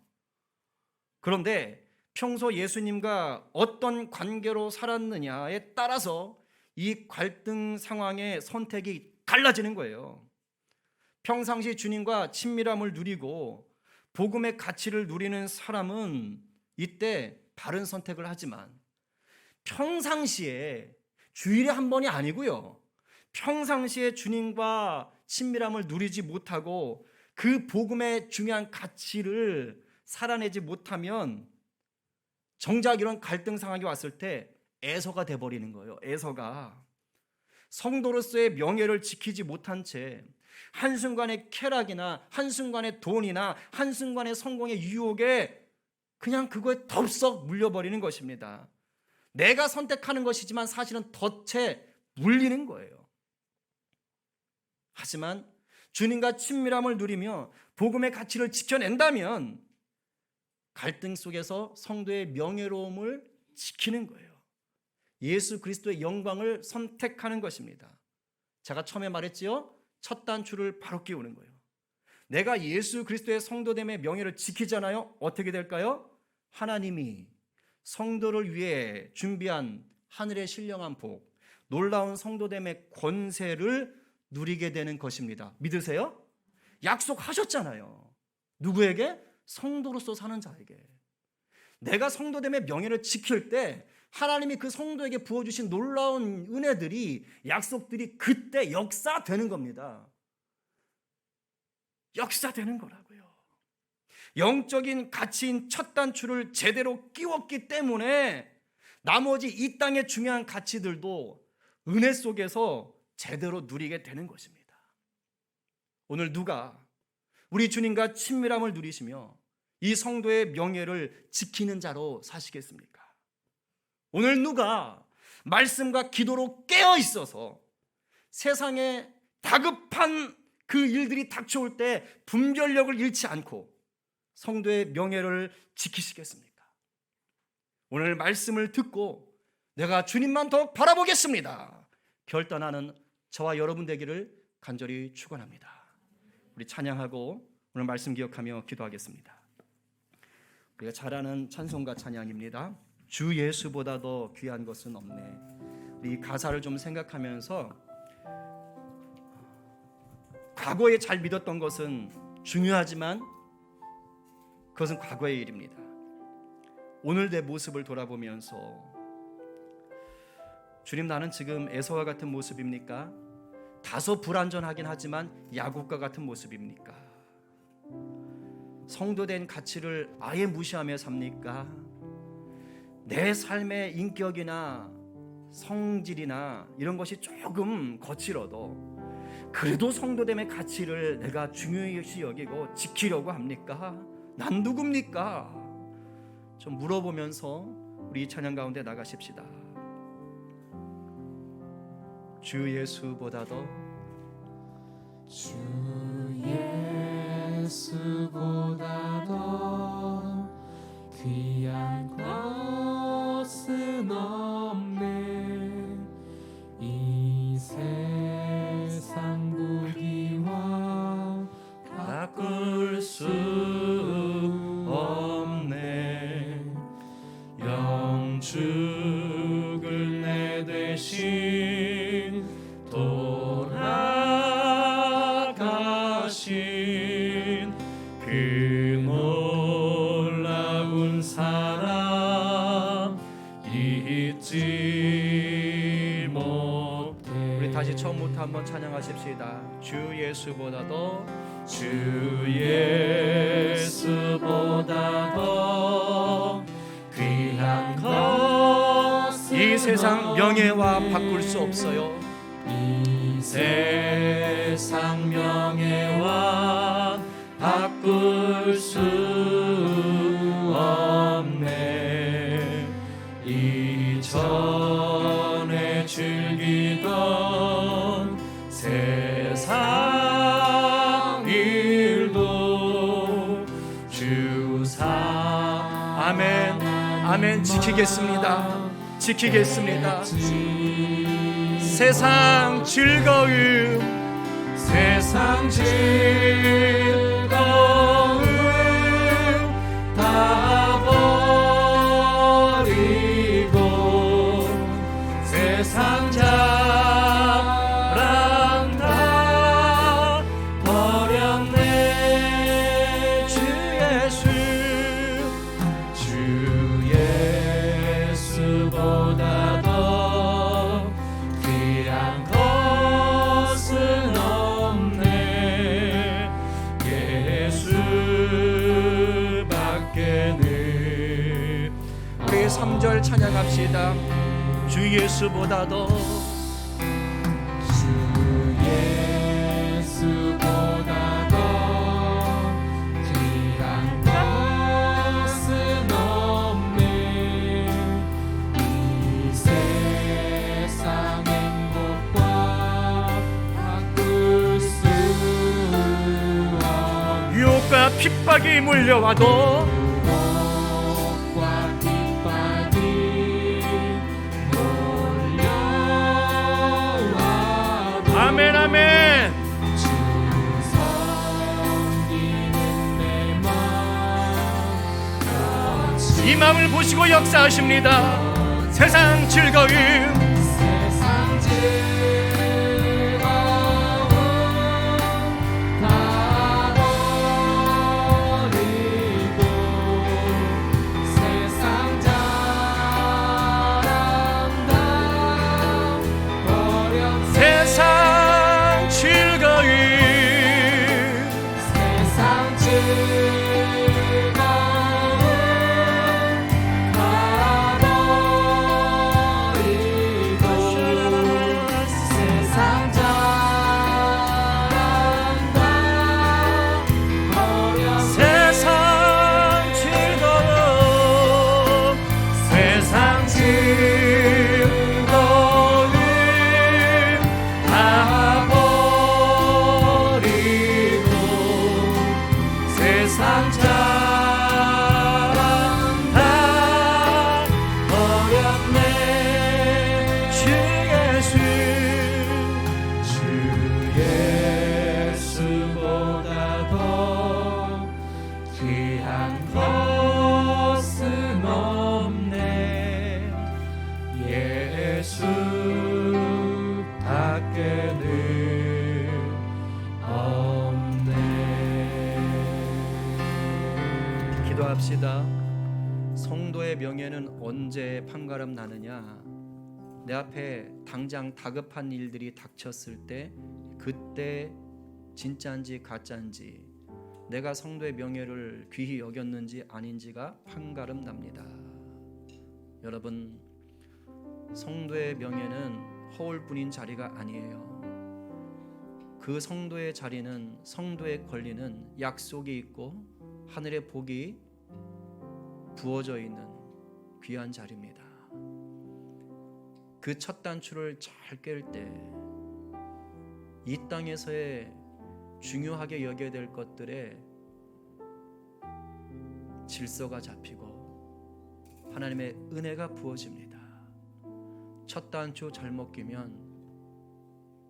그런데 평소 예수님과 어떤 관계로 살았느냐에 따라서 이 갈등 상황의 선택이 달라지는 거예요. 평상시 주님과 친밀함을 누리고 복음의 가치를 누리는 사람은 이때 바른 선택을 하지만, 평상시에 주일에 한 번이 아니고요, 평상시에 주님과 친밀함을 누리지 못하고 그 복음의 중요한 가치를 살아내지 못하면 정작 이런 갈등 상황이 왔을 때 애서가 돼버리는 거예요. 애서가 성도로서의 명예를 지키지 못한 채 한순간의 쾌락이나 한순간의 돈이나 한순간의 성공의 유혹에 그냥 그거에 덥석 물려버리는 것입니다. 내가 선택하는 것이지만 사실은 덫에 물리는 거예요. 하지만 주님과 친밀함을 누리며 복음의 가치를 지켜낸다면 갈등 속에서 성도의 명예로움을 지키는 거예요. 예수 그리스도의 영광을 선택하는 것입니다. 제가 처음에 말했지요. 첫 단추를 바로 끼우는 거예요. 내가 예수 그리스도의 성도됨의 명예를 지키잖아요. 어떻게 될까요? 하나님이 성도를 위해 준비한 하늘의 신령한 복, 놀라운 성도됨의 권세를 누리게 되는 것입니다. 믿으세요? 약속하셨잖아요. 누구에게? 성도로서 사는 자에게. 내가 성도됨의 명예를 지킬 때 하나님이 그 성도에게 부어주신 놀라운 은혜들이, 약속들이 그때 역사되는 겁니다. 역사되는 거라고요. 영적인 가치인 첫 단추를 제대로 끼웠기 때문에 나머지 이 땅의 중요한 가치들도 은혜 속에서 제대로 누리게 되는 것입니다. 오늘 누가 우리 주님과 친밀함을 누리시며 이 성도의 명예를 지키는 자로 사시겠습니까? 오늘 누가 말씀과 기도로 깨어 있어서 세상에 다급한 그 일들이 닥쳐올 때 분별력을 잃지 않고 성도의 명예를 지키시겠습니까? 오늘 말씀을 듣고 내가 주님만 더 바라보겠습니다, 결단하는 저와 여러분 되기를 간절히 축원합니다. 우리 찬양하고 오늘 말씀 기억하며 기도하겠습니다. 우리가 잘 아는 찬송가 찬양입니다. 주 예수보다 더 귀한 것은 없네. 우리 가사를 좀 생각하면서 과거에 잘 믿었던 것은 중요하지만 그것은 과거의 일입니다. 오늘 내 모습을 돌아보면서 주님, 나는 지금 에서와 같은 모습입니까? 다소 불완전하긴 하지만 야곱과 같은 모습입니까? 성도된 가치를 아예 무시하며 삽니까? 내 삶의 인격이나 성질이나 이런 것이 조금 거칠어도 그래도 성도됨의 가치를 내가 중요시 여기고 지키려고 합니까? 난 누굽니까? 좀 물어보면서 우리 찬양 가운데 나가십시다. 주 예수보다도 주 예수보다도 귀한 것은 없네. 이 세상 부귀와 바꿀 수 없네. 영축을 내 대신 돌아가신 그 놀라운 사랑 잊지 못해. 우리 다시 처음부터 한번 찬양하십시다. 주 예수보다도 주 예수보다도 귀한 것 이 세상 명예와 바꿀 수 없어요. 이 세상 명예와 바꿀 수 없네. 이전에 즐기던 세상 일도 주사. 아멘. 아멘. 지키겠습니다. 지키겠습니다. 세상 즐거움, 세상 즐거움 다 버리고 세상 자랑 다 버렸네. 주 예수보다도 귀한 것은 없네. 예수밖에는. 우리 3절 찬양합시다. 주 예수보다도 귀한 것은 없네. 이 세상 행복과 바꿀 수 없네. 유혹과 핍박이 물려와도 마음을 보시고 역사하십니다. 세상 즐거움 기도합시다. 성도의 명예는 언제 판가름 나느냐? 내 앞에 당장 다급한 일들이 닥쳤을 때, 그때 진짜인지 가짜인지, 내가 성도의 명예를 귀히 여겼는지 아닌지가 판가름 납니다. 여러분, 성도의 명예는 허울뿐인 자리가 아니에요. 그 성도의 자리는, 성도의 권리는 약속이 있고 하늘의 복이 부어져 있는 귀한 자리입니다. 그 첫 단추를 잘 깰 때 이 땅에서의 중요하게 여겨야 될 것들에 질서가 잡히고 하나님의 은혜가 부어집니다. 첫 단추 잘못 끼면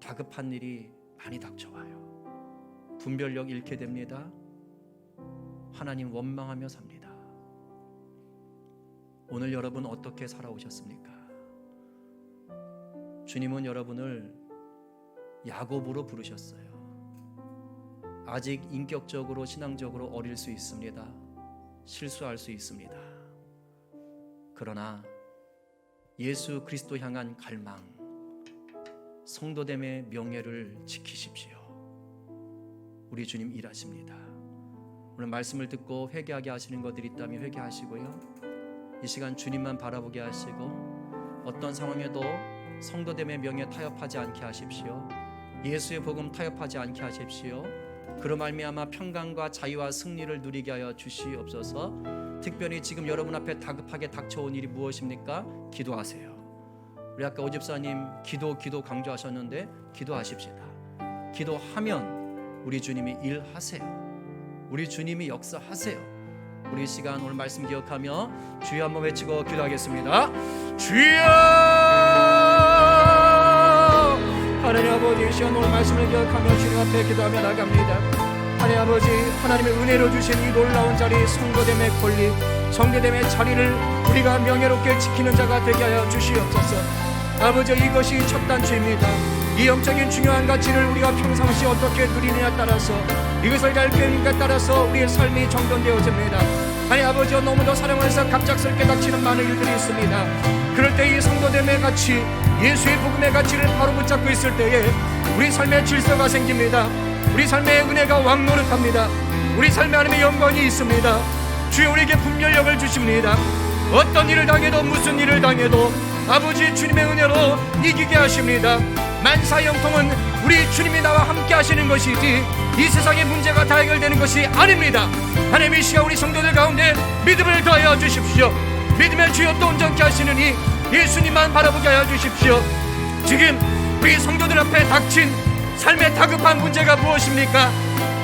다급한 일이 많이 닥쳐와요. 분별력 잃게 됩니다. 하나님 원망하며 삽니다. 오늘 여러분 어떻게 살아오셨습니까? 주님은 여러분을 야곱으로 부르셨어요. 아직 인격적으로 신앙적으로 어릴 수 있습니다. 실수할 수 있습니다. 그러나 예수 그리스도 향한 갈망, 성도됨의 명예를 지키십시오. 우리 주님 일하십니다. 오늘 말씀을 듣고 회개하게 하시는 것들이 있다면 회개하시고요, 이 시간 주님만 바라보게 하시고 어떤 상황에도 성도됨의 명예 타협하지 않게 하십시오. 예수의 복음 타협하지 않게 하십시오. 그로 말미암아 평강과 자유와 승리를 누리게 하여 주시옵소서. 특별히 지금 여러분 앞에 다급하게 닥쳐온 일이 무엇입니까? 기도하세요. 우리 아까 오집사님 기도 강조하셨는데 기도하십시다. 기도하면 우리 주님이 일하세요. 우리 주님이 역사하세요. 우리 시간 오늘 말씀 기억하며 주여 한번 외치고 기도하겠습니다. 주여! 하나님 아버지, 이 시간 오늘 말씀을 기억하며 주님 앞에 기도하며 나갑니다. 하나님 아버지, 하나님의 은혜로 주신 이 놀라운 자리, 성도됨의 권리, 성도됨의 자리를 우리가 명예롭게 지키는 자가 되게 하여 주시옵소서. 아버지, 이것이 첫 단추입니다. 이 영적인 중요한 가치를 우리가 평상시 어떻게 누리느냐에 따라서, 이것을 잘 배우느냐에 따라서 우리의 삶이 정돈되어집니다. 하나님 아버지, 너무도 사랑해서 갑작스럽게 닥치는 많은 일들이 있습니다. 그럴 때 이 성도됨의 가치, 예수의 복음의 가치를 바로 붙잡고 있을 때에 우리 삶의 질서가 생깁니다. 우리 삶의 은혜가 왕노릇합니다. 우리 삶에 하나님의 영광이 있습니다. 주여, 우리에게 분별력을 주십니다. 어떤 일을 당해도, 무슨 일을 당해도 아버지 주님의 은혜로 이기게 하십니다. 만사형통은 우리 주님이 나와 함께 하시는 것이지 이 세상의 문제가 다 해결되는 것이 아닙니다. 하나님, 이 시간 우리 성도들 가운데 믿음을 더하여 주십시오. 믿음의 주여 또 온전케 하시느니 예수님만 바라보게 하여 주십시오. 지금 우리 성도들 앞에 닥친 삶의 다급한 문제가 무엇입니까?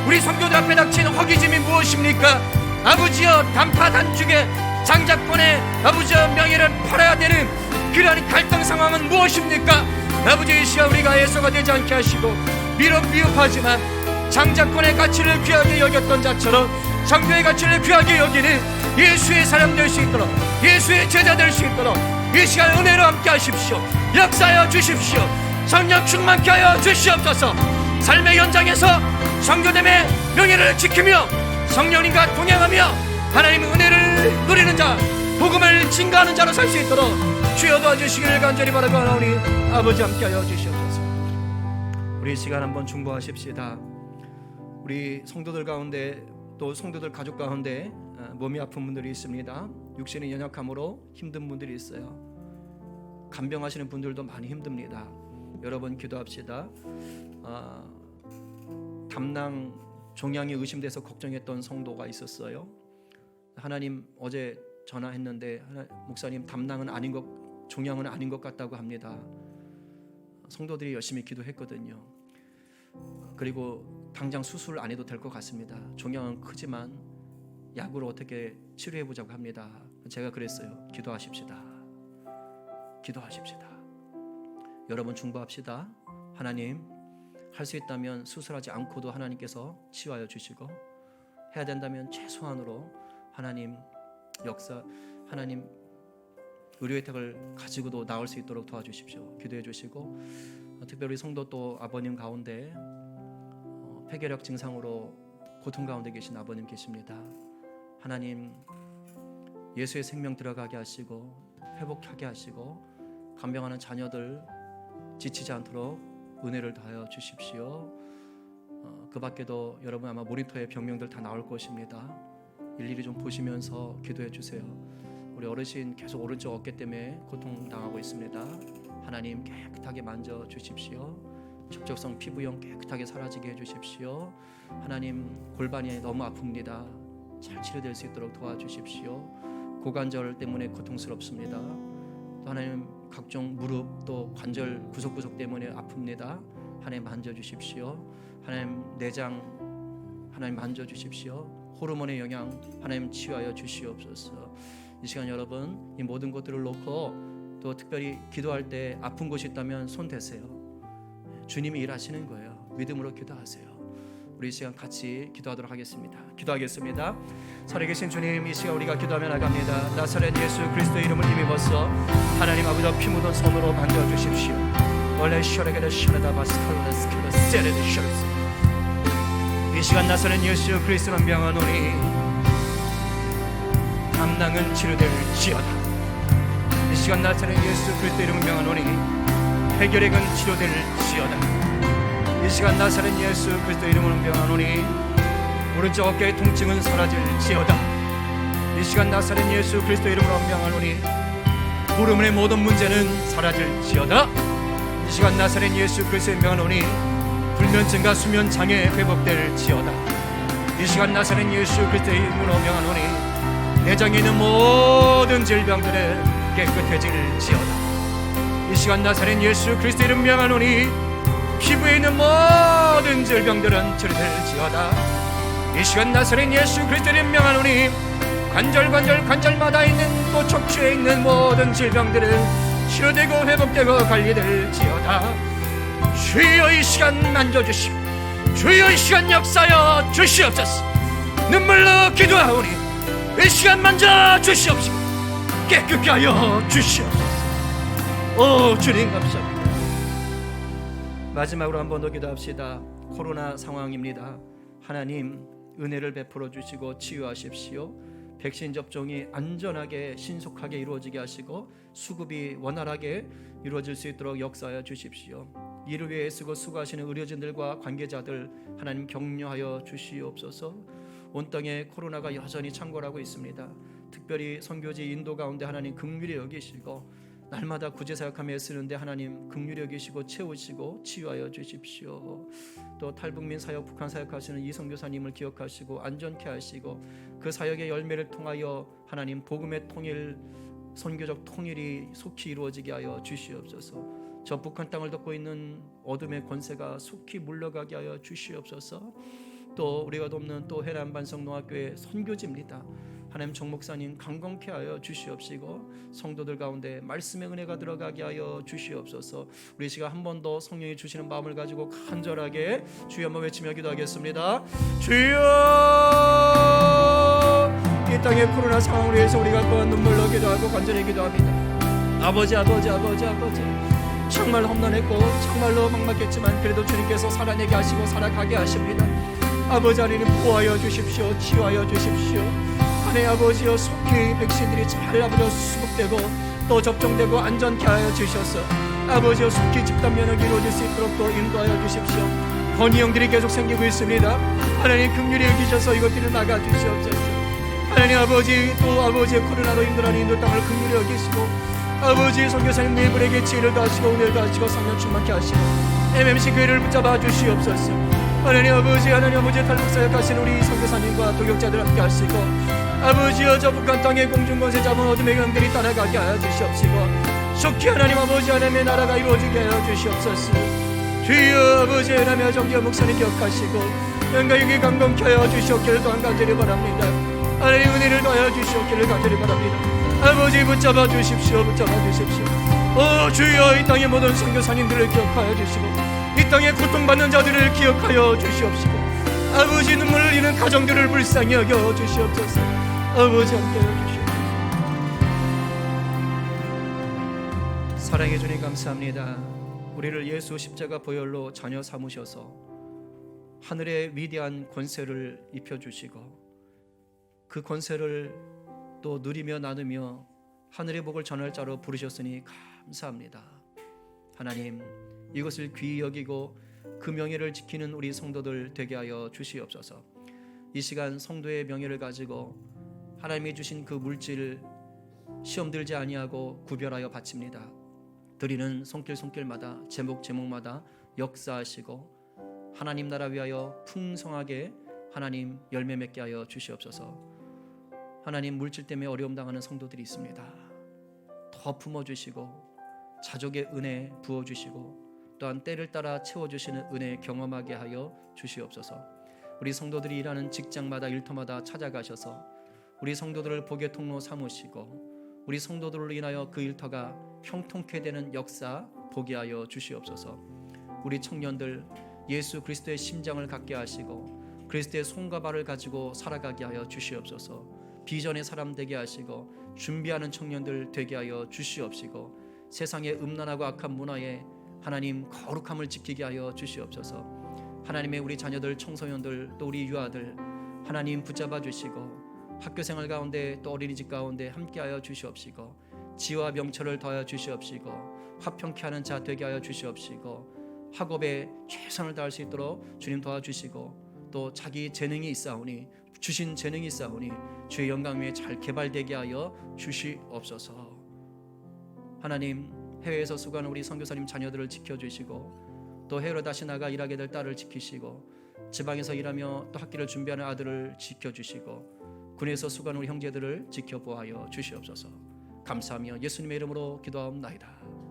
우리 성도들 앞에 닥친 허기짐이 무엇입니까? 아버지여, 단파단죽의 장자권의 아버지여 명예를 팔아야 되는 그러한 갈등 상황은 무엇입니까? 아버지, 이 시간 우리가 애써가 되지 않게 하시고 미흡하지만 장자권의 가치를 귀하게 여겼던 자처럼 성도의 가치를 귀하게 여기는 예수의 사람 될 수 있도록, 예수의 제자 될 수 있도록 이 시간 은혜로 함께 하십시오. 역사하여 주십시오. 성령 충만케 하여 주시옵소서. 삶의 현장에서 성교됨의 명예를 지키며 성령님과 동행하며 하나님의 은혜를 누리는 자, 복음을 증거하는 자로 살 수 있도록 주여 도와주시기를 간절히 바라오니 아버지 함께하여 주시옵소서. 우리 이 시간 한번 중보하십시다. 우리 성도들 가운데 또 성도들 가족 가운데 몸이 아픈 분들이 있습니다. 육신의 연약함으로 힘든 분들이 있어요. 간병하시는 분들도 많이 힘듭니다. 여러분 기도합시다. 담낭 종양이 의심돼서 걱정했던 성도가 있었어요. 하나님 어제 전화했는데 목사님 담낭은 아닌 것, 종양은 아닌 것 같다고 합니다. 성도들이 열심히 기도했거든요. 그리고 당장 수술 안 해도 될 것 같습니다. 종양은 크지만 약으로 어떻게 치료해 보자고 합니다. 제가 그랬어요. 기도하십시다. 기도하십시다. 여러분 중보합시다. 하나님, 할 수 있다면 수술하지 않고도 하나님께서 치유하여 주시고, 해야 된다면 최소한으로 하나님 역사, 하나님 의료 혜택을 가지고도 나을 수 있도록 도와주십시오. 기도해 주시고, 특별히 성도 또 아버님 가운데 폐결핵 증상으로 고통 가운데 계신 아버님 계십니다. 하나님 예수의 생명 들어가게 하시고 회복하게 하시고 간병하는 자녀들 지치지 않도록 은혜를 다하여 주십시오. 그 밖에도 여러분 아마 모니터에 병명들 다 나올 것입니다. 일일이 좀 보시면서 기도해 주세요. 우리 어르신 계속 오른쪽 어깨 때문에 고통당하고 있습니다. 하나님 깨끗하게 만져 주십시오. 적적성 피부염 깨끗하게 사라지게 해주십시오. 하나님 골반이 너무 아픕니다. 잘 치료될 수 있도록 도와주십시오. 고관절 때문에 고통스럽습니다. 또 하나님 각종 무릎 또 관절 구석구석 때문에 아픕니다. 하나님 만져주십시오. 하나님 내장 하나님 만져주십시오. 호르몬의 영향 하나님 치유하여 주시옵소서. 이 시간 여러분 이 모든 것들을 놓고 또 특별히 기도할 때 아픈 곳이 있다면 손 대세요. 주님이 일하시는 거예요. 믿음으로 기도하세요. 우리 이 시간 같이 기도하도록 하겠습니다. 기도하겠습니다. 살아계신 주님, 이 시간 우리가 기도하며 나갑니다. 나사렛 예수 그리스도의 이름을 힘입어서 하나님 아버지 피 묻은 손으로 만져주십시오. 원래 시원하게 시원하다 바스칼레스칼레 세레드 셔츠. 이 시간 나사렛 예수 그리스도를 명하노니 담낭은 치료될지어다. 이 시간 나사렛 예수 그리스도 이름을 명하노니 폐결핵은 치료될지어다. 이 시간 나사렛 예수 그리스도 이름으로 명하노니 오른쪽 어깨의 통증은 사라질지어다. 이 시간 나사렛 예수 그리스도 이름으로 명하노니 무릎의 모든 문제는 사라질지어다. 이 시간 나사렛 예수 그리스도 명하노니 불면증과 수면 장애 회복될지어다. 이 시간 나사렛 예수 그리스도 이름으로 명하노니 내장에 있는 모든 질병들은 깨끗해질지어다. 이 시간 나사렛 예수 그리스도 이름 명하노니 피부에 있는 모든 질병들은 치료될지어다. 이 시간 나사렛 예수 그리스도 이름 명하노니 관절마다 있는 또 척추에 있는 모든 질병들은 치료되고 회복되고 관리될지어다. 주여 이 시간 만져주시고 주여 이 시간 역사여 주시옵소서. 눈물로 기도하오니 이 시간 만져주시옵시고 깨끗게 하여 주시옵소서. 오 주님 감사합니다. 마지막으로 한 번 더 기도합시다. 코로나 상황입니다. 하나님 은혜를 베풀어 주시고 치유하십시오. 백신 접종이 안전하게 신속하게 이루어지게 하시고 수급이 원활하게 이루어질 수 있도록 역사하여 주십시오. 이를 위해 애쓰고 수고하시는 의료진들과 관계자들 하나님 격려하여 주시옵소서. 온 땅에 코로나가 여전히 창궐하고 있습니다. 특별히 선교지 인도 가운데 하나님 긍휼히 여기시고 날마다 구제사역하며 애쓰는데 하나님 긍휼히 여기시고 채우시고 치유하여 주십시오. 또 탈북민 사역, 북한 사역하시는 이성교사님을 기억하시고 안전케 하시고 그 사역의 열매를 통하여 하나님 복음의 통일, 선교적 통일이 속히 이루어지게 하여 주시옵소서. 저 북한 땅을 덮고 있는 어둠의 권세가 속히 물러가게 하여 주시옵소서. 또 우리가 돕는 또 해남 반성농학교의 선교지입니다. 하나님 정 목사님 강건케 하여 주시옵시고 성도들 가운데 말씀의 은혜가 들어가게 하여 주시옵소서. 우리 시간 한 번 더 성령이 주시는 마음을 가지고 간절하게 주여 한번 외치며 기도하겠습니다. 주여 이 땅의 코로나 상황으로 해서 우리가 또한 눈물로 기도하고 간절히 기도합니다. 아버지 정말 험난했고 정말로 막막했지만 그래도 주님께서 살아내게 하시고 살아가게 하십니다. 아버지 하나님 보호하여 주십시오. 치유하여 주십시오. 하나님 아버지여 속히 백신들이 잘 아버지 수급되고 또 접종되고 안전케 하여 주셔서 아버지여 속히 집단 면역이 이루어질 수 있도록 또 인도하여 주십시오. 번이형들이 계속 생기고 있습니다. 하나님 긍휼히 여기셔서 이것들을 막아 주시옵소서. 하나님 아버지 또 아버지의 코로나로 힘들어하는 인도 땅을 긍휼히 여기시고 아버지 선교사님 네 분에게 지혜를 더하시고 은혜를 더하시고 성령 충만케 하시고 MMC 교회를 붙잡아 주시옵소서. 하나님 아버지 탈북 사역하신 우리 선교사님과 동역자들 함께 하시고 아버지여 저 북한 땅의 공중권세 잡은 어둠의 영들이 따라가게 하여 주시옵시고 속히 하나님 아버지 하나님의 나라가 이루어지게 하여 주시옵소서. 주여 아버지 하나님의 정기와 목사님 기억하시고 영광에게 강건케 하여 주시옵기를 또한 간절히 바랍니다. 하나님 은혜를 더하여 주시옵기를 간절히 바랍니다. 아버지 붙잡아 주십시오. 오 주여 이 땅의 모든 선교사님들을 기억하여 주시고 이 땅에 고통받는 자들을 기억하여 주시옵시고 아버지 눈물을 흘리는 가정들을 불쌍히 여겨 주시옵소서. 아버지 함께하여 주시옵소서. 사랑해 주님 감사합니다. 우리를 예수 십자가 보혈로 자녀 삼으셔서 하늘의 위대한 권세를 입혀주시고 그 권세를 또 누리며 나누며 하늘의 복을 전할 자로 부르셨으니 감사합니다. 하나님 이것을 귀히 여기고 그 명예를 지키는 우리 성도들 되게 하여 주시옵소서. 이 시간 성도의 명예를 가지고 하나님이 주신 그 물질 시험 들지 아니하고 구별하여 바칩니다. 드리는 손길마다 제목마다 역사하시고 하나님 나라 위하여 풍성하게 하나님 열매 맺게 하여 주시옵소서. 하나님 물질 때문에 어려움 당하는 성도들이 있습니다. 더 품어주시고 자족의 은혜 부어주시고 또한 때를 따라 채워주시는 은혜 경험하게 하여 주시옵소서. 우리 성도들이 일하는 직장마다 일터마다 찾아가셔서 우리 성도들을 복의 통로 삼으시고 우리 성도들로 인하여 그 일터가 형통케 되는 역사 보게 하여 주시옵소서. 우리 청년들 예수 그리스도의 심장을 갖게 하시고 그리스도의 손과 발을 가지고 살아가게 하여 주시옵소서. 비전의 사람 되게 하시고 준비하는 청년들 되게 하여 주시옵시고 세상의 음란하고 악한 문화에 하나님 거룩함을 지키게 하여 주시옵소서. 하나님의 우리 자녀들 청소년들 또 우리 유아들 하나님 붙잡아 주시고 학교생활 가운데 또 어린이집 가운데 함께하여 주시옵시고 지혜와 명철을 더하여 주시옵시고 화평케 하는 자 되게 하여 주시옵시고 학업에 최선을 다할 수 있도록 주님 도와주시고 또 자기 재능이 있사오니 주신 재능이 있사오니 주의 영광 위에 잘 개발되게 하여 주시옵소서. 하나님 해외에서 수고하는 우리 선교사님 자녀들을 지켜주시고 또 해외로 다시 나가 일하게 될 딸을 지키시고 지방에서 일하며 또 학기를 준비하는 아들을 지켜주시고 군에서 수고하는 우리 형제들을 지켜보아여 주시옵소서. 감사하며 예수님의 이름으로 기도하옵나이다.